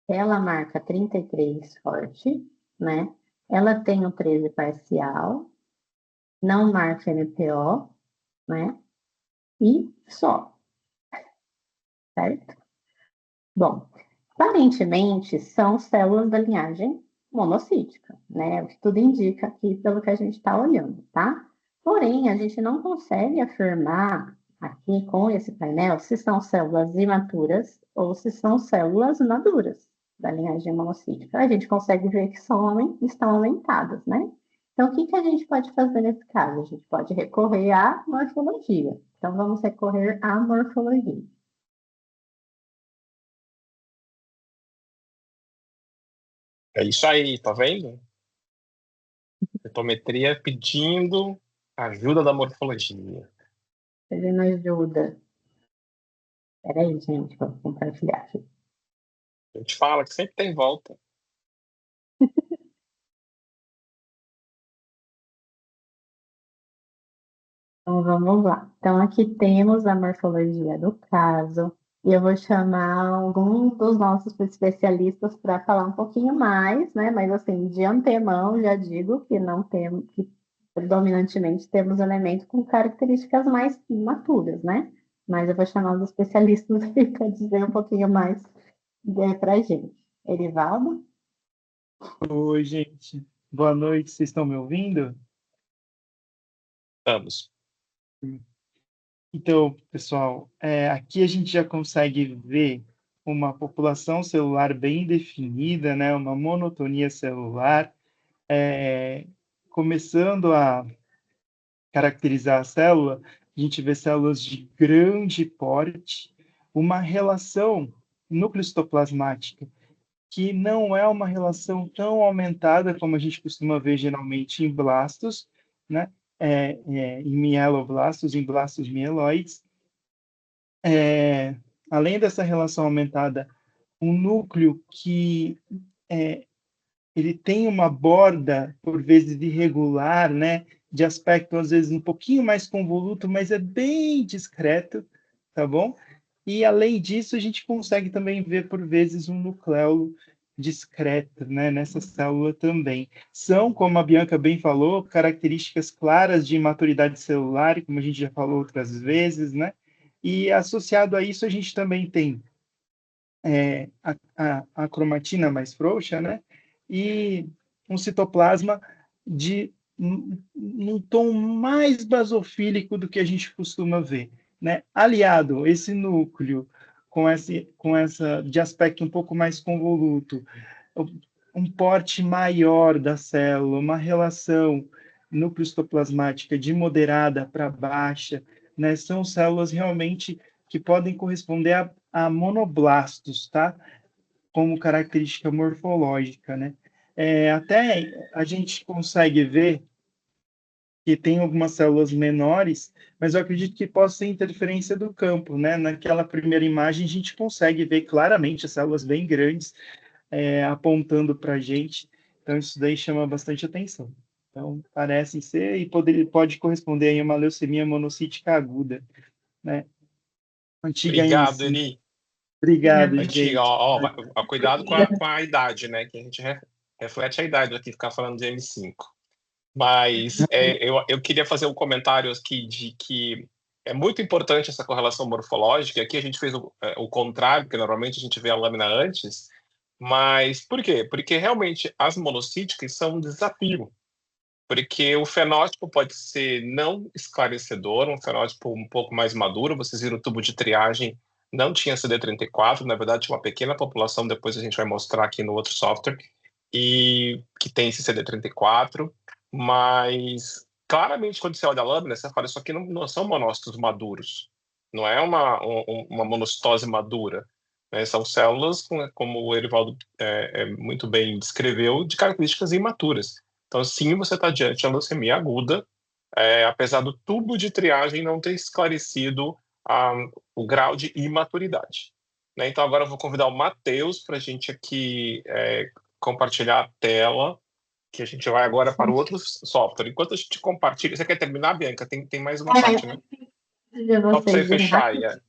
Ela marca 33 forte, né? Ela tem o 13 parcial, não marca MPO, né? E só, certo? Bom, aparentemente são células da linhagem monocítica, né? O que tudo indica aqui pelo que a gente está olhando, tá? Porém, a gente não consegue afirmar aqui com esse painel se são células imaturas ou se são células maduras da linhagem monocítica. A gente consegue ver que estão aumentadas, né? Então, o que que a gente pode fazer nesse caso? A gente pode recorrer à morfologia. Então, vamos recorrer à morfologia. É isso aí, tá vendo? Cetometria pedindo ajuda da morfologia. Pedindo ajuda. Peraí, gente, vou compartilhar aqui. A gente fala que sempre tem volta. Então, vamos lá. Então, aqui temos a morfologia do caso, e eu vou chamar algum dos nossos especialistas para falar um pouquinho mais, né? Mas, assim, de antemão, já digo que não temos, que predominantemente temos elementos com características mais imaturas, né? Mas eu vou chamar os especialistas para dizer um pouquinho mais para a gente. Erivaldo? Oi, gente. Boa noite, vocês estão me ouvindo? Vamos. Então, pessoal, aqui a gente já consegue ver uma população celular bem definida, né? Uma monotonia celular, começando a caracterizar a célula, a gente vê células de grande porte, uma relação núcleo-citoplasmática que não é uma relação tão aumentada como a gente costuma ver geralmente em blastos, né? Em mieloblastos, em blastos mieloides. Além dessa relação aumentada, um núcleo que ele tem uma borda, por vezes, irregular, né? De aspecto, às vezes, um pouquinho mais convoluto, mas é bem discreto, tá bom? E, além disso, a gente consegue também ver, por vezes, um nucleolo discreto, né? Nessa célula também. São, como a Bianca bem falou, características claras de imaturidade celular, como a gente já falou outras vezes, né? E, associado a isso, a gente também tem a cromatina mais frouxa, né? E um citoplasma de um tom mais basofílico do que a gente costuma ver, né? Aliado esse núcleo com essa de aspecto um pouco mais convoluto, um porte maior da célula, uma relação núcleo-citoplasmática de moderada para baixa, né? São células realmente que podem corresponder a monoblastos, tá? Como característica morfológica, né? Até a gente consegue ver que tem algumas células menores, mas eu acredito que possa ser interferência do campo, né? Naquela primeira imagem, a gente consegue ver claramente as células bem grandes apontando para a gente, então isso daí chama bastante atenção. Então, parecem ser e pode corresponder a uma leucemia monocítica aguda, né? Antiga Obrigado, MC. Eri. Obrigado, Antiga, gente. ó, cuidado com a idade, né? Que a gente reflete a idade aqui, ficar falando de M5. Mas eu queria fazer um comentário aqui de que é muito importante essa correlação morfológica. Aqui a gente fez o contrário, porque normalmente a gente vê a lâmina antes. Mas por quê? Porque realmente as monocíticas são um desafio. Porque o fenótipo pode ser não esclarecedor, um fenótipo um pouco mais maduro. Vocês viram o tubo de triagem, não tinha CD34, na verdade tinha uma pequena população, depois a gente vai mostrar aqui no outro software, e que tem esse CD34, mas claramente quando você olha a lâmina, você fala, isso aqui não são monócitos maduros, não é uma monocitose madura, né? São células, como o Erivaldo muito bem descreveu, de características imaturas. Então, sim, você está diante de uma leucemia aguda, apesar do tubo de triagem não ter esclarecido o grau de imaturidade. Né? Então, agora eu vou convidar o Matheus para a gente aqui compartilhar a tela, que a gente vai agora para o outro software. Enquanto a gente compartilha... Você quer terminar, Bianca? Tem mais uma parte, né? De Só para você vocês irem fechar rápido. aí.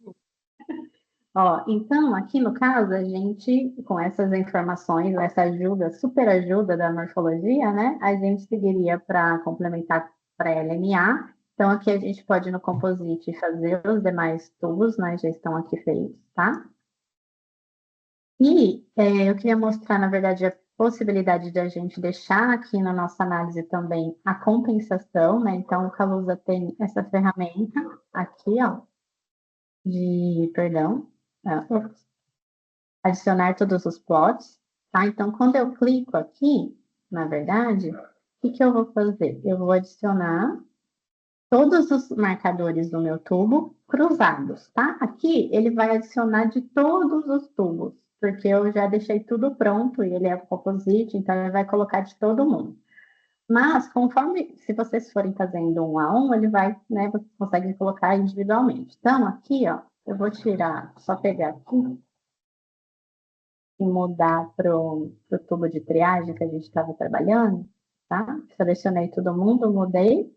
Ó, então, aqui no caso, a gente, com essas informações, essa ajuda, super ajuda da morfologia, né? A gente seguiria para complementar para LMA. Então, aqui a gente pode no Composite fazer os demais tubos, né? Já estão aqui feitos, tá? E eu queria mostrar, na verdade, a possibilidade de a gente deixar aqui na nossa análise também a compensação, né? Então, o Calusa tem essa ferramenta aqui, ó, perdão, adicionar todos os plots, tá? Então, quando eu clico aqui, na verdade, o que eu vou fazer? Eu vou adicionar todos os marcadores do meu tubo cruzados, tá? Aqui ele vai adicionar de todos os tubos, porque eu já deixei tudo pronto e ele é composite, então ele vai colocar de todo mundo. Mas, conforme, se vocês forem fazendo um a um, ele vai, né, você consegue colocar individualmente. Então, aqui, ó, eu vou tirar, só pegar aqui e mudar para o tubo de triagem que a gente estava trabalhando, tá? Selecionei todo mundo, mudei.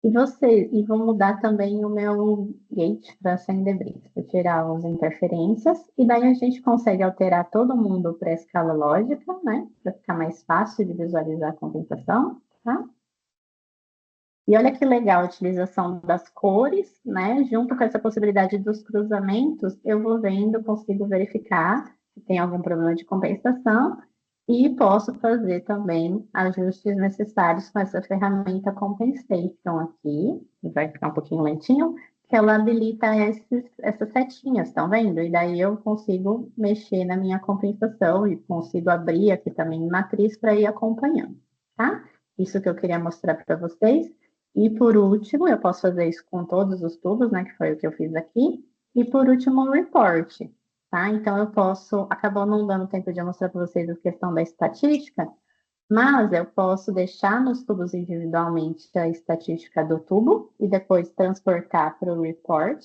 E vou mudar também o meu gate para sem debris, para tirar as interferências, e daí a gente consegue alterar todo mundo para a escala lógica, né? Para ficar mais fácil de visualizar a compensação, tá? E olha que legal a utilização das cores, né? Junto com essa possibilidade dos cruzamentos, eu vou vendo, consigo verificar se tem algum problema de compensação e posso fazer também ajustes necessários com essa ferramenta Compensation aqui, que vai ficar um pouquinho lentinho, que ela habilita essas setinhas, estão vendo? E daí eu consigo mexer na minha compensação e consigo abrir aqui também matriz para ir acompanhando, tá? Isso que eu queria mostrar para vocês. E por último, eu posso fazer isso com todos os tubos, né, que foi o que eu fiz aqui. E por último, o report, tá? Então eu posso, acabou não dando tempo de eu mostrar para vocês a questão da estatística, mas eu posso deixar nos tubos individualmente a estatística do tubo e depois transportar para o report,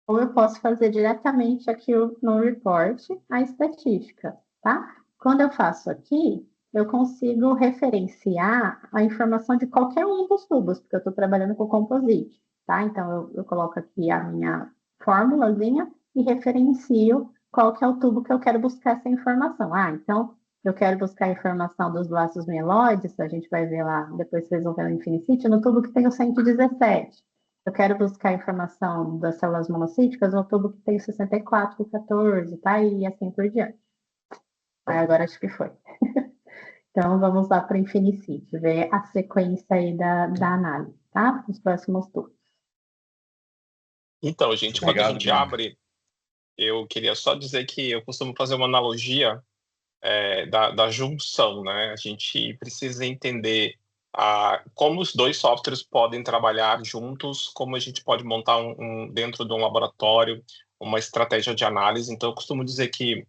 ou eu posso fazer diretamente aqui no report a estatística, tá? Quando eu faço aqui, eu consigo referenciar a informação de qualquer um dos tubos, porque eu estou trabalhando com composite, tá? Então, eu coloco aqui a minha formulazinha e referencio qual que é o tubo que eu quero buscar essa informação. Ah, então, eu quero buscar a informação dos laços mieloides, a gente vai ver lá, depois vocês vão ver no Infinicity, no tubo que tem o 117. Eu quero buscar informação das células monocíticas no tubo que tem 64 e 14, tá? E assim por diante. Aí agora acho que foi. Então, vamos lá para o Infinicity, ver a sequência aí da análise, tá? Os próximos tubos. Então, gente, quando a gente abre, eu queria só dizer que eu costumo fazer uma analogia da junção, né? A gente precisa entender como os dois softwares podem trabalhar juntos, como a gente pode montar dentro de um laboratório uma estratégia de análise. Então, eu costumo dizer que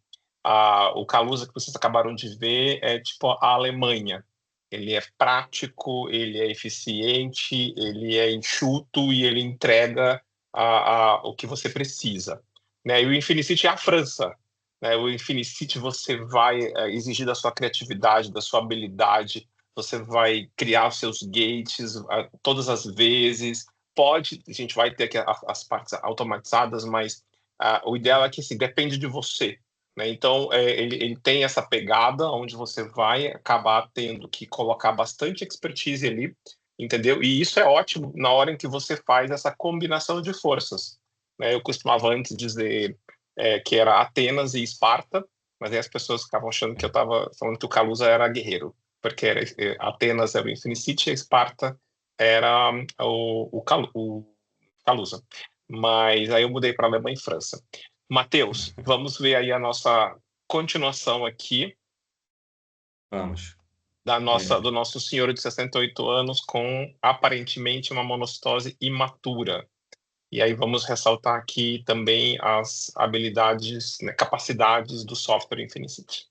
o Kaluza que vocês acabaram de ver é tipo a Alemanha. Ele é prático, ele é eficiente, ele é enxuto e ele entrega o que você precisa. Né? E o Infinicity é a França. Né? O Infinicity você vai exigir da sua criatividade, da sua habilidade, você vai criar os seus gates todas as vezes. A gente vai ter aqui as partes automatizadas, mas o ideal é que assim, depende de você. Né? Então, ele tem essa pegada onde você vai acabar tendo que colocar bastante expertise ali, entendeu? E isso é ótimo na hora em que você faz essa combinação de forças. Né? Eu costumava antes dizer que era Atenas e Esparta, mas aí as pessoas ficavam achando que eu estava falando que o Kaluza era guerreiro, porque Atenas era o Infinicity e Esparta era o Kaluza. Mas aí eu mudei para Alemanha e França. Matheus, vamos ver aí a nossa continuação aqui. Vamos. Do nosso senhor de 68 anos com aparentemente uma monocitose imatura. E aí vamos ressaltar aqui também as habilidades, né, capacidades do software Infinicity.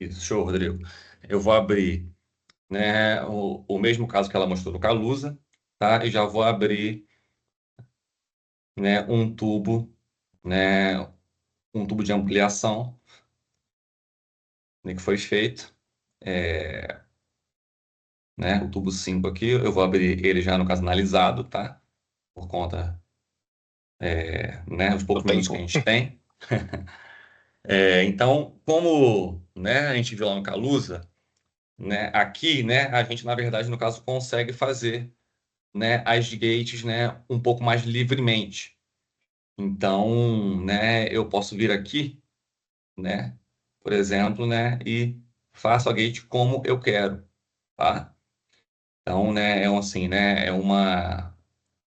Isso, show, Rodrigo. Eu vou abrir, né, o mesmo caso que ela mostrou no Kaluza, tá? E já vou abrir, né, um tubo de ampliação, né, que foi feito. Né, o tubo 5 aqui, eu vou abrir ele já no caso analisado, tá? Por conta, né, os poucos minutos que a gente tem. Então, como, né, a gente viu lá no Kaluza, né, aqui, né, a gente, na verdade, no caso, consegue fazer, né, as gates, né, um pouco mais livremente. Então, né, eu posso vir aqui, né, por exemplo, né, e faço a gate como eu quero, tá? Então, né, assim, né,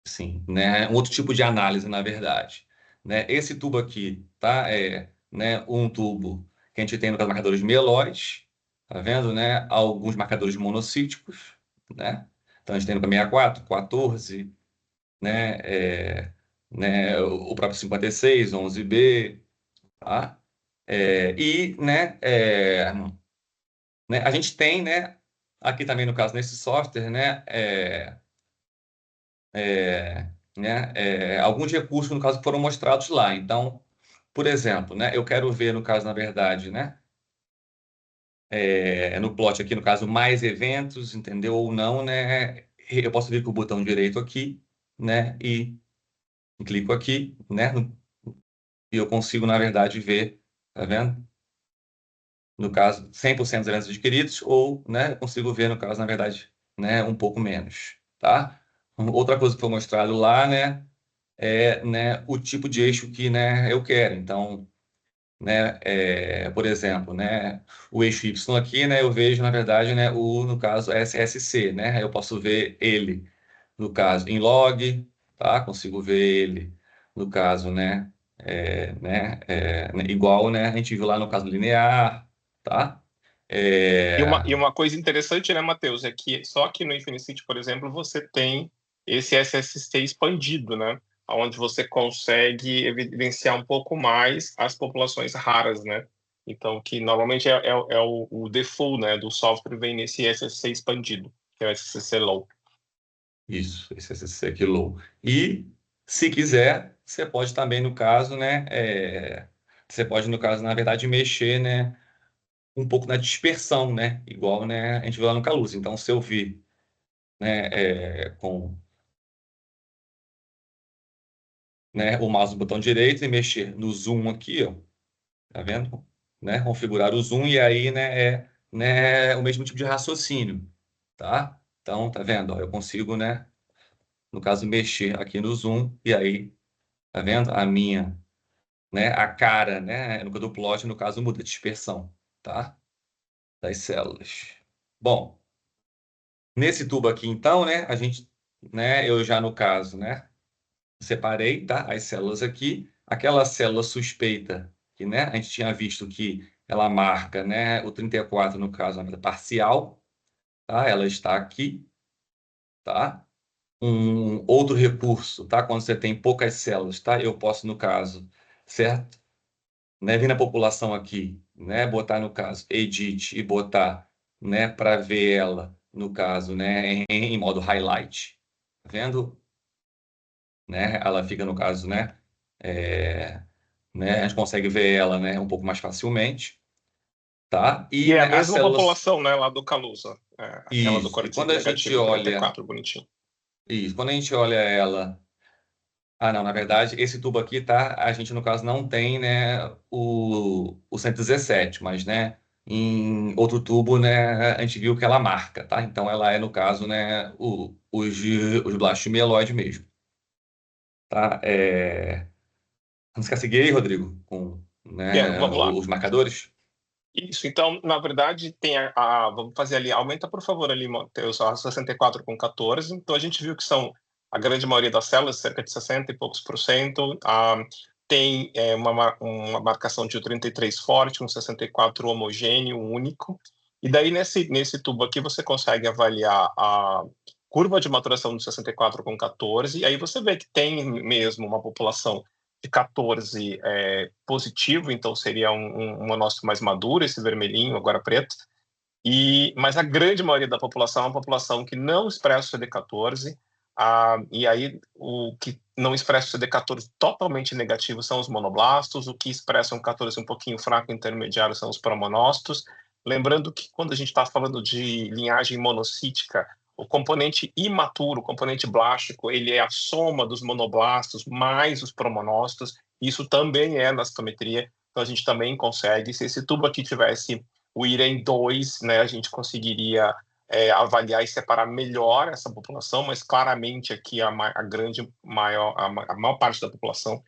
assim, né, um outro tipo de análise, na verdade. Né? Esse tubo aqui, tá? Né, um tubo que a gente tem nos marcadores mieloides, tá vendo, né? Alguns marcadores monocíticos, né? Então, a gente tem no 64, 14, né? Né? O próprio 56, 11B, tá? Né, a gente tem, né? Aqui também, no caso, nesse software, né? Alguns recursos, no caso, que foram mostrados lá. Então, por exemplo, né, eu quero ver, no caso, na verdade, né, no plot aqui, no caso, mais eventos, entendeu? Ou não, né, eu posso vir com o botão direito aqui, né? E clico aqui, né? E eu consigo, na verdade, ver, tá vendo? No caso, 100% dos eventos adquiridos, ou, né, eu consigo ver, no caso, na verdade, né, um pouco menos, tá? Outra coisa que foi mostrado lá, né, é, né, o tipo de eixo que, né, eu quero. Então, né, por exemplo, né, o eixo Y aqui, né, eu vejo, na verdade, né, no caso, SSC, né? Eu posso ver ele, no caso, em log, tá? Consigo ver ele, no caso, né, igual, né, a gente viu lá no caso linear, tá? E uma coisa interessante, né, Matheus, é que só aqui no Infinicity, por exemplo, você tem esse SSC expandido, né? Onde você consegue evidenciar um pouco mais as populações raras, né? Então, que normalmente é o default, né, do software vem nesse SSC expandido, que é o SSC Low. Isso, esse SSC aqui low. E, se quiser, você pode também, no caso, né, você pode, no caso, na verdade, mexer, né, um pouco na dispersão, né? Igual, né, a gente viu lá no Caluz. Então, se eu vir, né, com, né, o mouse no botão direito e mexer no zoom aqui, ó, tá vendo? Né, configurar o zoom e aí, né, o mesmo tipo de raciocínio, tá? Então, tá vendo? Ó, eu consigo, né, no caso, mexer aqui no zoom e aí, tá vendo? A minha, né, a cara, né, no caso do plot, no caso, muda a dispersão, tá? Das células. Bom, nesse tubo aqui, então, né, a gente, né, eu já no caso, né, separei, tá, as células aqui. Aquela célula suspeita que, né, a gente tinha visto que ela marca, né, o 34 no caso, a parcial, tá? Ela está aqui, tá? Um outro recurso, tá? Quando você tem poucas células, tá? Eu posso, no caso, certo? Né, vir na população aqui, né, botar no caso edit e botar, né, para ver ela no caso, né, em modo highlight, tá vendo? Né, ela fica no caso, né, a gente consegue ver ela, né, um pouco mais facilmente, tá? E é a Né, as mesma células, população, né, lá do Calusa. Aquela do isso. E quando 45 a gente negativo, olha, 34, bonitinho. isso, quando a gente olha ela. Ah, não, na verdade, esse tubo aqui, tá? A gente, no caso, não tem, né, o 117, mas, né, em outro tubo, né, a gente viu que ela marca, tá? Então, ela é, no caso, né, os blastos mieloide mesmo, tá? Não se quer seguir aí, Rodrigo, com, né, Vamos lá. os marcadores? Isso, então, na verdade, tem vamos fazer ali, aumenta, por favor, ali, Matheus, a 64 com 14. Então, a gente viu que são a grande maioria das células, cerca de 60 e poucos por cento. Tem uma marcação de 33 forte, um 64 homogêneo, único. E daí, nesse tubo aqui, você consegue avaliar a curva de maturação do 64 com 14, e aí você vê que tem mesmo uma população de 14 positivo, então seria um monócito mais maduro, esse vermelhinho, agora preto. Mas a grande maioria da população é uma população que não expressa o CD14, e aí o que não expressa o CD14 totalmente negativo são os monoblastos, o que expressa um 14 um pouquinho fraco intermediário são os promonócitos. Lembrando que quando a gente está falando de linhagem monocítica, o componente imaturo, o componente blástico, ele é a soma dos monoblastos mais os promonócitos. Isso também é na citometria, então a gente também consegue. Se esse tubo aqui tivesse o IREM 2, né, a gente conseguiria avaliar e separar melhor essa população, mas claramente aqui a maior parte da população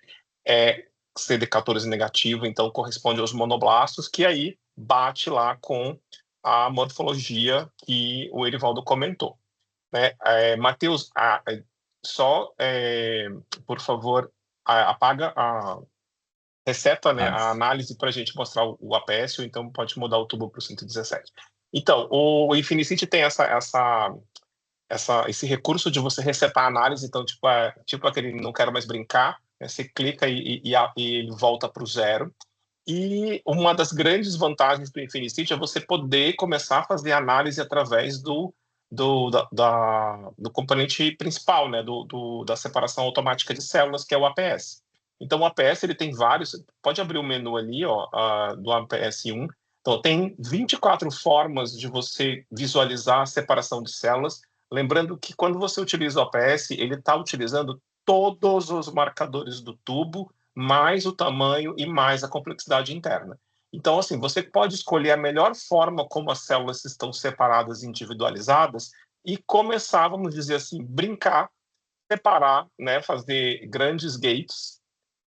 é CD14 negativo, então corresponde aos monoblastos, que aí bate lá com a morfologia que o Erivaldo comentou. Né? Matheus, por favor, apaga reseta, né, a análise para a gente mostrar o APS, ou então pode mudar o tubo para o 117. Então, o Infinicity tem esse recurso de você resetar a análise, então, tipo aquele não quero mais brincar, né, você clica e ele volta para o zero. E uma das grandes vantagens do Infinicity é você poder começar a fazer análise através do componente principal, né, da separação automática de células, que é o APS. Então, o APS ele tem vários. Pode abrir o menu ali, ó, do APS 1. Então, tem 24 formas de você visualizar a separação de células. Lembrando que quando você utiliza o APS, ele está utilizando todos os marcadores do tubo, mais o tamanho e mais a complexidade interna. Então, assim, você pode escolher a melhor forma como as células estão separadas e individualizadas e começar, vamos dizer assim, brincar, separar, né, fazer grandes gates,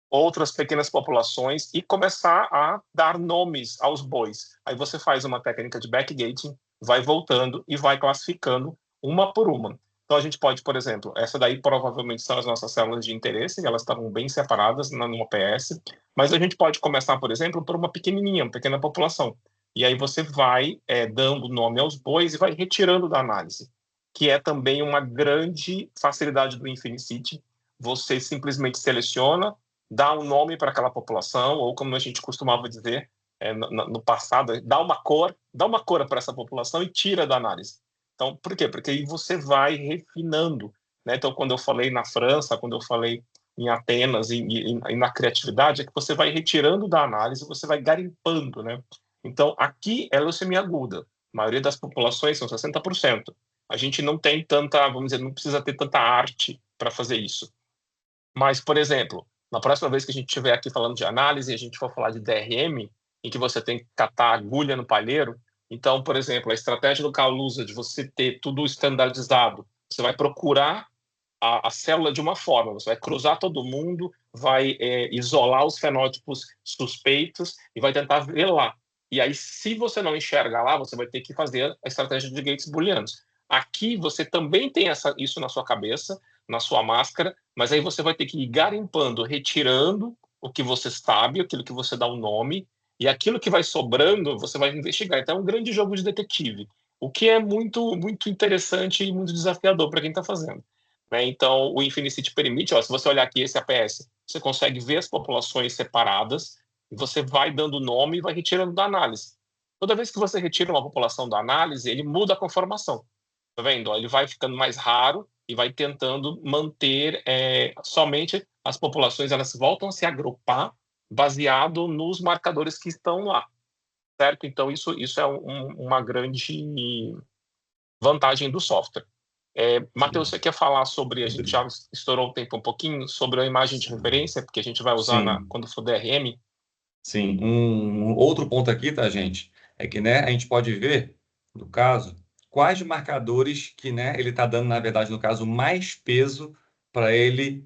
outras pequenas populações e começar a dar nomes aos bois. Aí você faz uma técnica de backgating, vai voltando e vai classificando uma por uma. Então a gente pode, por exemplo, essa daí provavelmente são as nossas células de interesse, elas estavam bem separadas no OPS, mas a gente pode começar, por exemplo, por uma pequenininha, uma pequena população. E aí você vai dando nome aos bois e vai retirando da análise, que é também uma grande facilidade do Infinicity. Você simplesmente seleciona, dá um nome para aquela população, ou como a gente costumava dizer no passado, dá uma cor para essa população e tira da análise. Então, por quê? Porque aí você vai refinando, né? Então, quando eu falei na França, quando eu falei em Atenas e na criatividade, é que você vai retirando da análise, você vai garimpando, né? Então, aqui é leucemia aguda. A maioria das populações são 60%. A gente não tem tanta, vamos dizer, não precisa ter tanta arte para fazer isso. Mas, por exemplo, na próxima vez que a gente estiver aqui falando de análise, a gente for falar de DRM, em que você tem que catar agulha no palheiro. Então, por exemplo, a estratégia do Kaluza de você ter tudo standardizado, você vai procurar a célula de uma forma, você vai cruzar todo mundo, vai isolar os fenótipos suspeitos e vai tentar ver lá. E aí, se você não enxerga lá, você vai ter que fazer a estratégia de gates booleanos. Aqui você também tem isso na sua cabeça, na sua máscara, mas aí você vai ter que ir garimpando, retirando o que você sabe, aquilo que você dá um nome, e aquilo que vai sobrando, você vai investigar. Então é um grande jogo de detetive, o que é muito, muito interessante e muito desafiador para quem está fazendo. Né? Então, o Infinicity permite, se você olhar aqui esse APS, você consegue ver as populações separadas, e você vai dando nome e vai retirando da análise. Toda vez que você retira uma população da análise, ele muda a conformação. Tá vendo? Ele vai ficando mais raro e vai tentando manter somente as populações, elas voltam a se agrupar baseado nos marcadores que estão lá, certo? Então, isso é uma grande vantagem do software. Matheus, você quer falar sobre, a gente já estourou o tempo um pouquinho, sobre a imagem de referência, porque a gente vai usar quando for DRM? Sim, um outro ponto aqui, tá, gente? É que, né, a gente pode ver, no caso, quais marcadores que, né, ele está dando, na verdade, no caso, mais peso para ele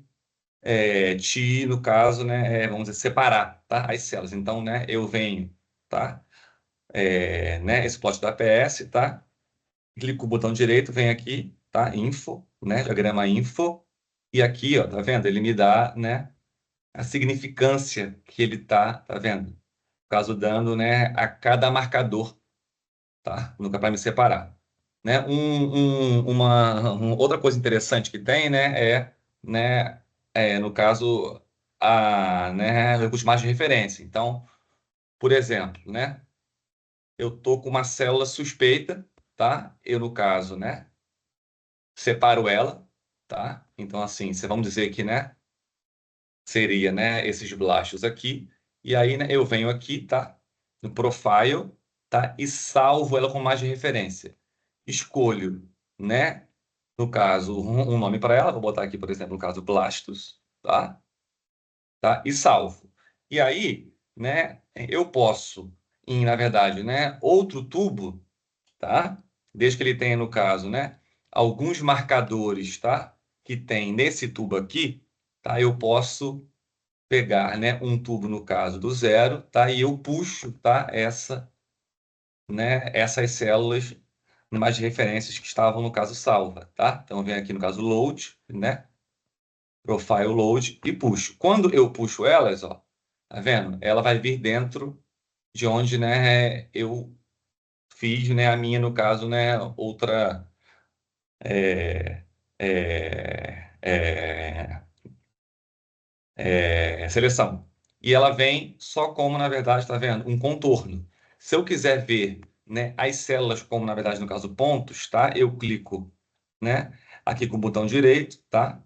no caso, né, vamos dizer, separar, tá, as células. Então, né, eu venho, tá, né, esse plot do APS, tá, clico com o botão direito, vem aqui, tá, info, né, diagrama info, e aqui, ó, tá vendo? Ele me dá, né, a significância que ele tá vendo? No caso, dando, né, a cada marcador, tá? Nunca para me separar. Né? Uma outra coisa interessante que tem, né, no caso, né, recurso de margem de referência. Então, por exemplo, né, eu tô com uma célula suspeita, tá? Eu, no caso, né, separo ela, tá? Então, assim, vamos dizer que, né, seria, né, esses blastos aqui, e aí, né, eu venho aqui, tá, no profile, tá, e salvo ela com margem de referência. Escolho, né, no caso, um nome para ela, vou botar aqui, por exemplo, no caso, blastos, tá, e salvo. E aí, né, eu posso, na verdade, né, outro tubo, tá, desde que ele tenha, no caso, né, alguns marcadores, tá, que tem nesse tubo aqui, tá, eu posso pegar, né, um tubo no caso do zero, tá? E eu puxo, tá? Essas células mais referências que estavam no caso salva, tá? Então vem aqui no caso load, né? Profile load e puxo. Quando eu puxo elas, ó, tá vendo? Ela vai vir dentro de onde, né, eu fiz, né, a minha no caso, né, outra é, é, é, seleção. E ela vem só como, na verdade, está vendo? Um contorno. Se eu quiser ver, né, as células como, na verdade, no caso, pontos, tá? Eu clico, né, aqui com o botão direito, tá?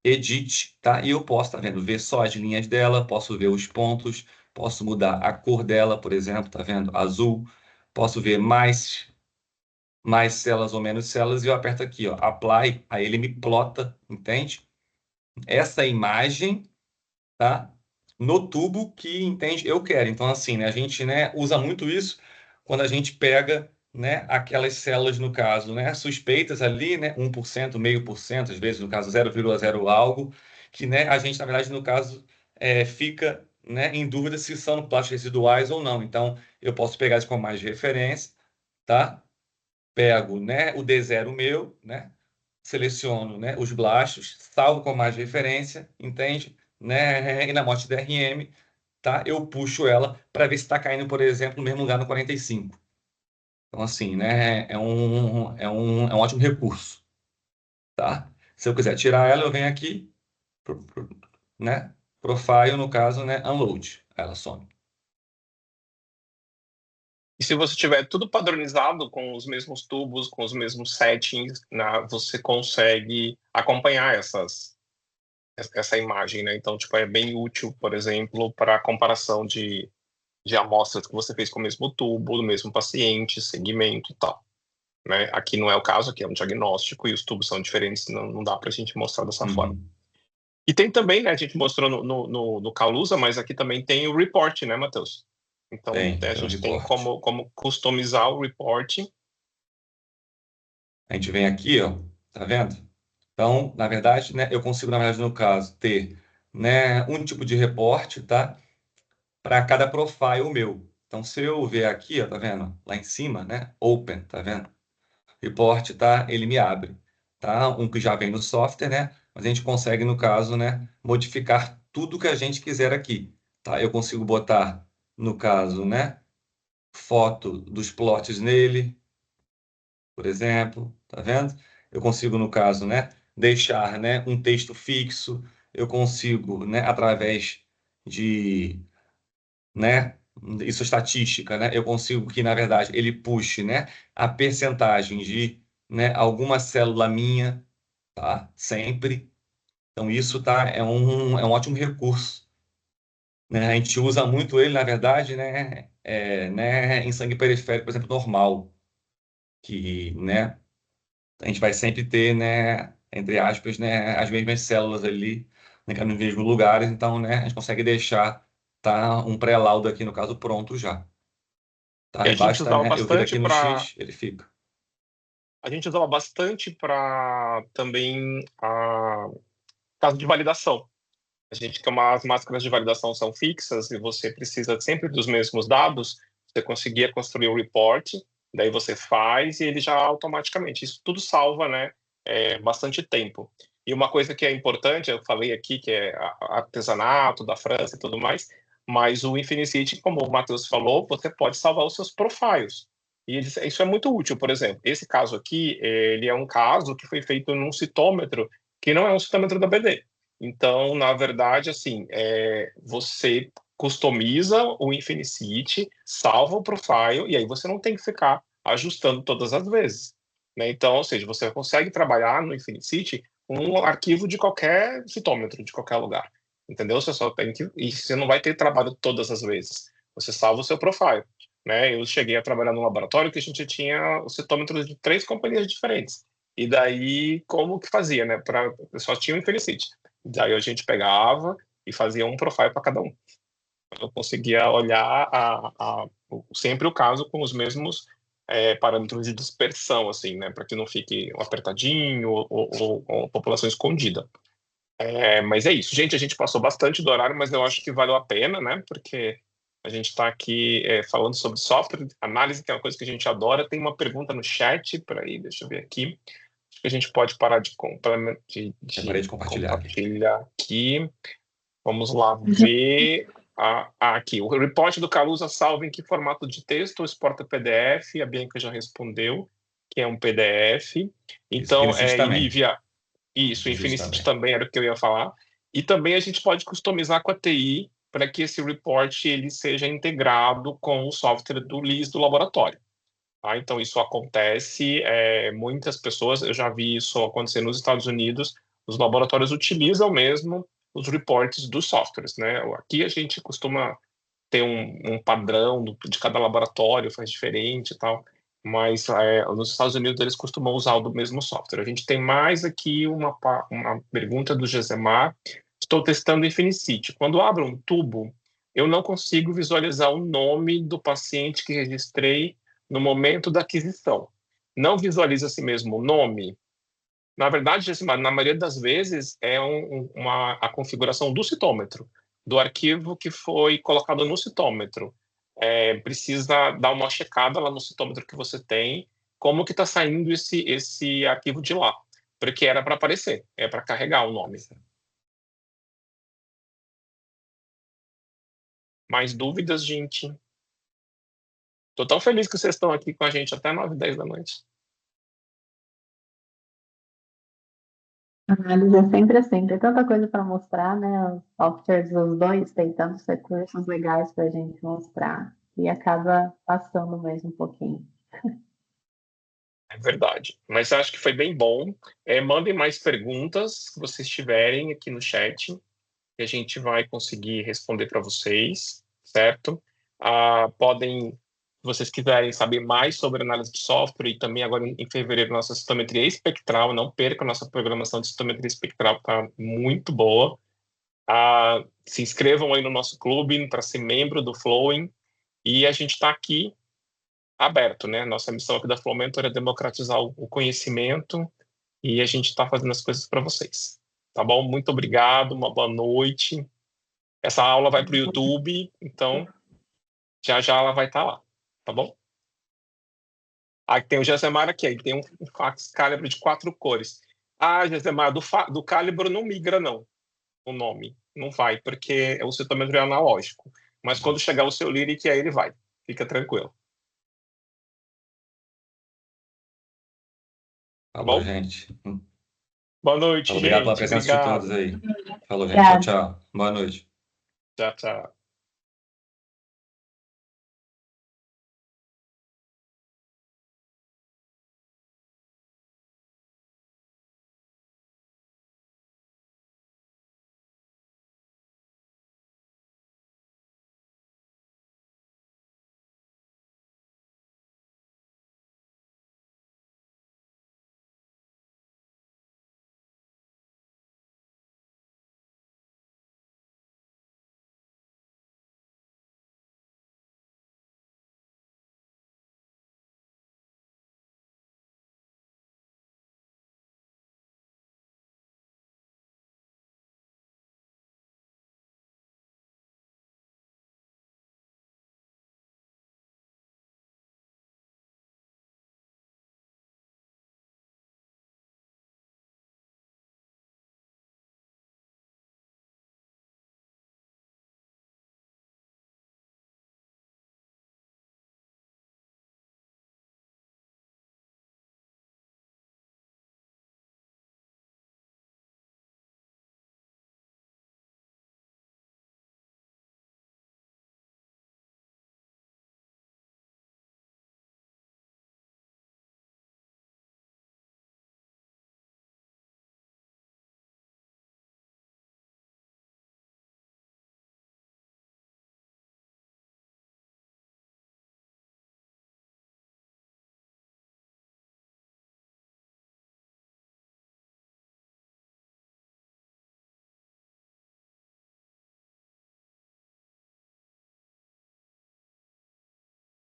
Edit, tá? E eu posso, tá vendo? Ver só as linhas dela, posso ver os pontos, posso mudar a cor dela, por exemplo, tá vendo? Azul. Posso ver mais mais células ou menos células, e eu aperto aqui, ó, Apply, aí ele me plota, entende? Essa imagem, tá? No tubo que, entende, eu quero. Então, assim, né, a gente, né, usa muito isso quando a gente pega, né, aquelas células, no caso, né, suspeitas ali, né, 1%, 0,5%, às vezes, no caso, 0,0 algo, que, né, a gente, na verdade, no caso, fica, né, em dúvida se são plásticos residuais ou não. Então, eu posso pegar isso como mais de referência, tá? Pego, né, o D0 meu, né, seleciono, né, os blastos, salvo como mais de referência, entende? Né, e na morte DRM, tá? Eu puxo ela para ver se está caindo, por exemplo, no mesmo lugar no 45. Então, assim, né, é um ótimo recurso, tá? Se eu quiser tirar ela, eu venho aqui, né, profile, no caso, né, unload, ela some. E se você tiver tudo padronizado com os mesmos tubos, com os mesmos settings, você consegue acompanhar essa imagem, né? Então, tipo, é bem útil, por exemplo, para comparação de amostras que você fez com o mesmo tubo, do mesmo paciente, segmento e tal. Né? Aqui não é o caso, aqui é um diagnóstico e os tubos são diferentes, não dá para a gente mostrar dessa forma. E tem também, né, a gente mostrou no Calusa, mas aqui também tem o report, né, Matheus? Então, a gente tem como customizar o report. A gente vem aqui, ó, tá vendo? Então, na verdade, né, eu consigo, na verdade, no caso, ter, né, um tipo de reporte, tá? Para cada profile meu. Então, se eu ver aqui, ó, tá vendo? Lá em cima, né? Open, tá vendo? Report, tá? Ele me abre, tá? Um que já vem no software, né? Mas a gente consegue, no caso, né, modificar tudo que a gente quiser aqui, tá? Eu consigo botar, no caso, né, foto dos plots nele, por exemplo, tá vendo? Eu consigo, no caso, né, deixar, né, um texto fixo, eu consigo, né, através de, né, isso é estatística, né, eu consigo que, na verdade, ele puxe, né, a percentagem de, né, alguma célula minha, tá, sempre. Então, isso, tá, é um ótimo recurso, né, a gente usa muito ele, na verdade, né, em sangue periférico, por exemplo, normal, que, né, a gente vai sempre ter, né, entre aspas, né, as mesmas células ali, né, nos mesmos lugares, então, né, a gente consegue deixar, tá, um pré-laudo aqui, no caso, pronto já. E Tá? a E gente basta, usava né, eu vir bastante aqui no para X, ele fica. a gente usava bastante para também a caso de validação. A gente, como as máscaras de validação são fixas e você precisa sempre dos mesmos dados, você conseguia construir um report, daí você faz e ele já automaticamente. Isso tudo salva, né, bastante tempo. E uma coisa que é importante, eu falei aqui que é artesanato da França e tudo mais, mas o Infinicity, como o Matheus falou, você pode salvar os seus profiles. E isso é muito útil, por exemplo. Esse caso aqui, ele é um caso que foi feito num citômetro que não é um citômetro da BD. Então, na verdade, assim, você customiza o Infinicity, salva o profile, e aí você não tem que ficar ajustando todas as vezes. Né? Então, ou seja, você consegue trabalhar no Infinicity com um arquivo de qualquer citômetro, de qualquer lugar. Entendeu? Você só tem que. E você não vai ter trabalho todas as vezes. Você salva o seu profile. Né? Eu cheguei a trabalhar num laboratório que a gente tinha os citômetros de 3 companhias diferentes. E daí, como que fazia, né? Só tinha o Infinicity. Daí a gente pegava e fazia um profile para cada um. Eu conseguia olhar sempre o caso com os mesmos parâmetros de dispersão, assim, né, para que não fique apertadinho ou população escondida. Mas é isso, gente. A gente passou bastante do horário, mas eu acho que valeu a pena, né? Porque a gente está aqui falando sobre software, análise, que é uma coisa que a gente adora. Tem uma pergunta no chat, peraí, deixa eu ver aqui. Acho que a gente pode parar de compartilhar aqui. Vamos lá ver. Aqui, o report do Calusa salva em que formato de texto? Exporta PDF, a Bianca já respondeu, que é um PDF. Então, e Lívia, isso, o Infinicity também era o que eu ia falar. E também a gente pode customizar com a TI para que esse report ele seja integrado com o software do LIS do laboratório. Tá? Então, isso acontece, muitas pessoas, eu já vi isso acontecer nos Estados Unidos, os laboratórios utilizam mesmo os reports dos softwares, né? Aqui a gente costuma ter um padrão de cada laboratório, faz diferente e tal. mas nos Estados Unidos eles costumam usar o do mesmo software. A gente tem mais aqui uma pergunta do Gesemar. Estou testando o Infinicity. Quando abro um tubo, eu não consigo visualizar o nome do paciente que registrei no momento da aquisição. Não visualiza si mesmo o nome? Na verdade, Gesemar, na maioria das vezes é a configuração do citômetro, do arquivo que foi colocado no citômetro. Precisa dar uma checada lá no citômetro que você tem, como que está saindo esse arquivo de lá, porque era para aparecer, é para carregar o nome. Mais dúvidas, gente? Estou tão feliz que vocês estão aqui com a gente até 9h10 da noite. Análise é sempre assim, tem tanta coisa para mostrar, né? Os softwares dos dois têm tantos recursos legais para a gente mostrar e acaba passando mesmo um pouquinho. É verdade. Mas acho que foi bem bom. Mandem mais perguntas que vocês tiverem aqui no chat, que a gente vai conseguir responder para vocês, certo? Podem, se vocês quiserem saber mais sobre análise de software, e também agora em fevereiro nossa citometria espectral, não perca, nossa programação de citometria espectral está muito boa. Se inscrevam aí no nosso clube para ser membro do Flowing, e a gente está aqui aberto, né? Nossa missão aqui da Flow Mentor é democratizar o conhecimento, e a gente está fazendo as coisas para vocês. Tá bom? Muito obrigado, uma boa noite. Essa aula vai para o YouTube, então já ela vai estar lá, tá bom? Tem o Gesemar aqui, aí tem um fax calibre de 4 cores. Gesemar, do calibre não migra, não, o nome. Não vai, porque o citômetro é analógico. Mas quando chegar o seu Lyric, aí ele vai. Fica tranquilo. Tá Falou, bom? gente. Boa noite, Obrigado pela gente. presença de Obrigado. todos aí. Falou, gente. Obrigada. Tchau, tchau. Boa noite. Tchau, tchau.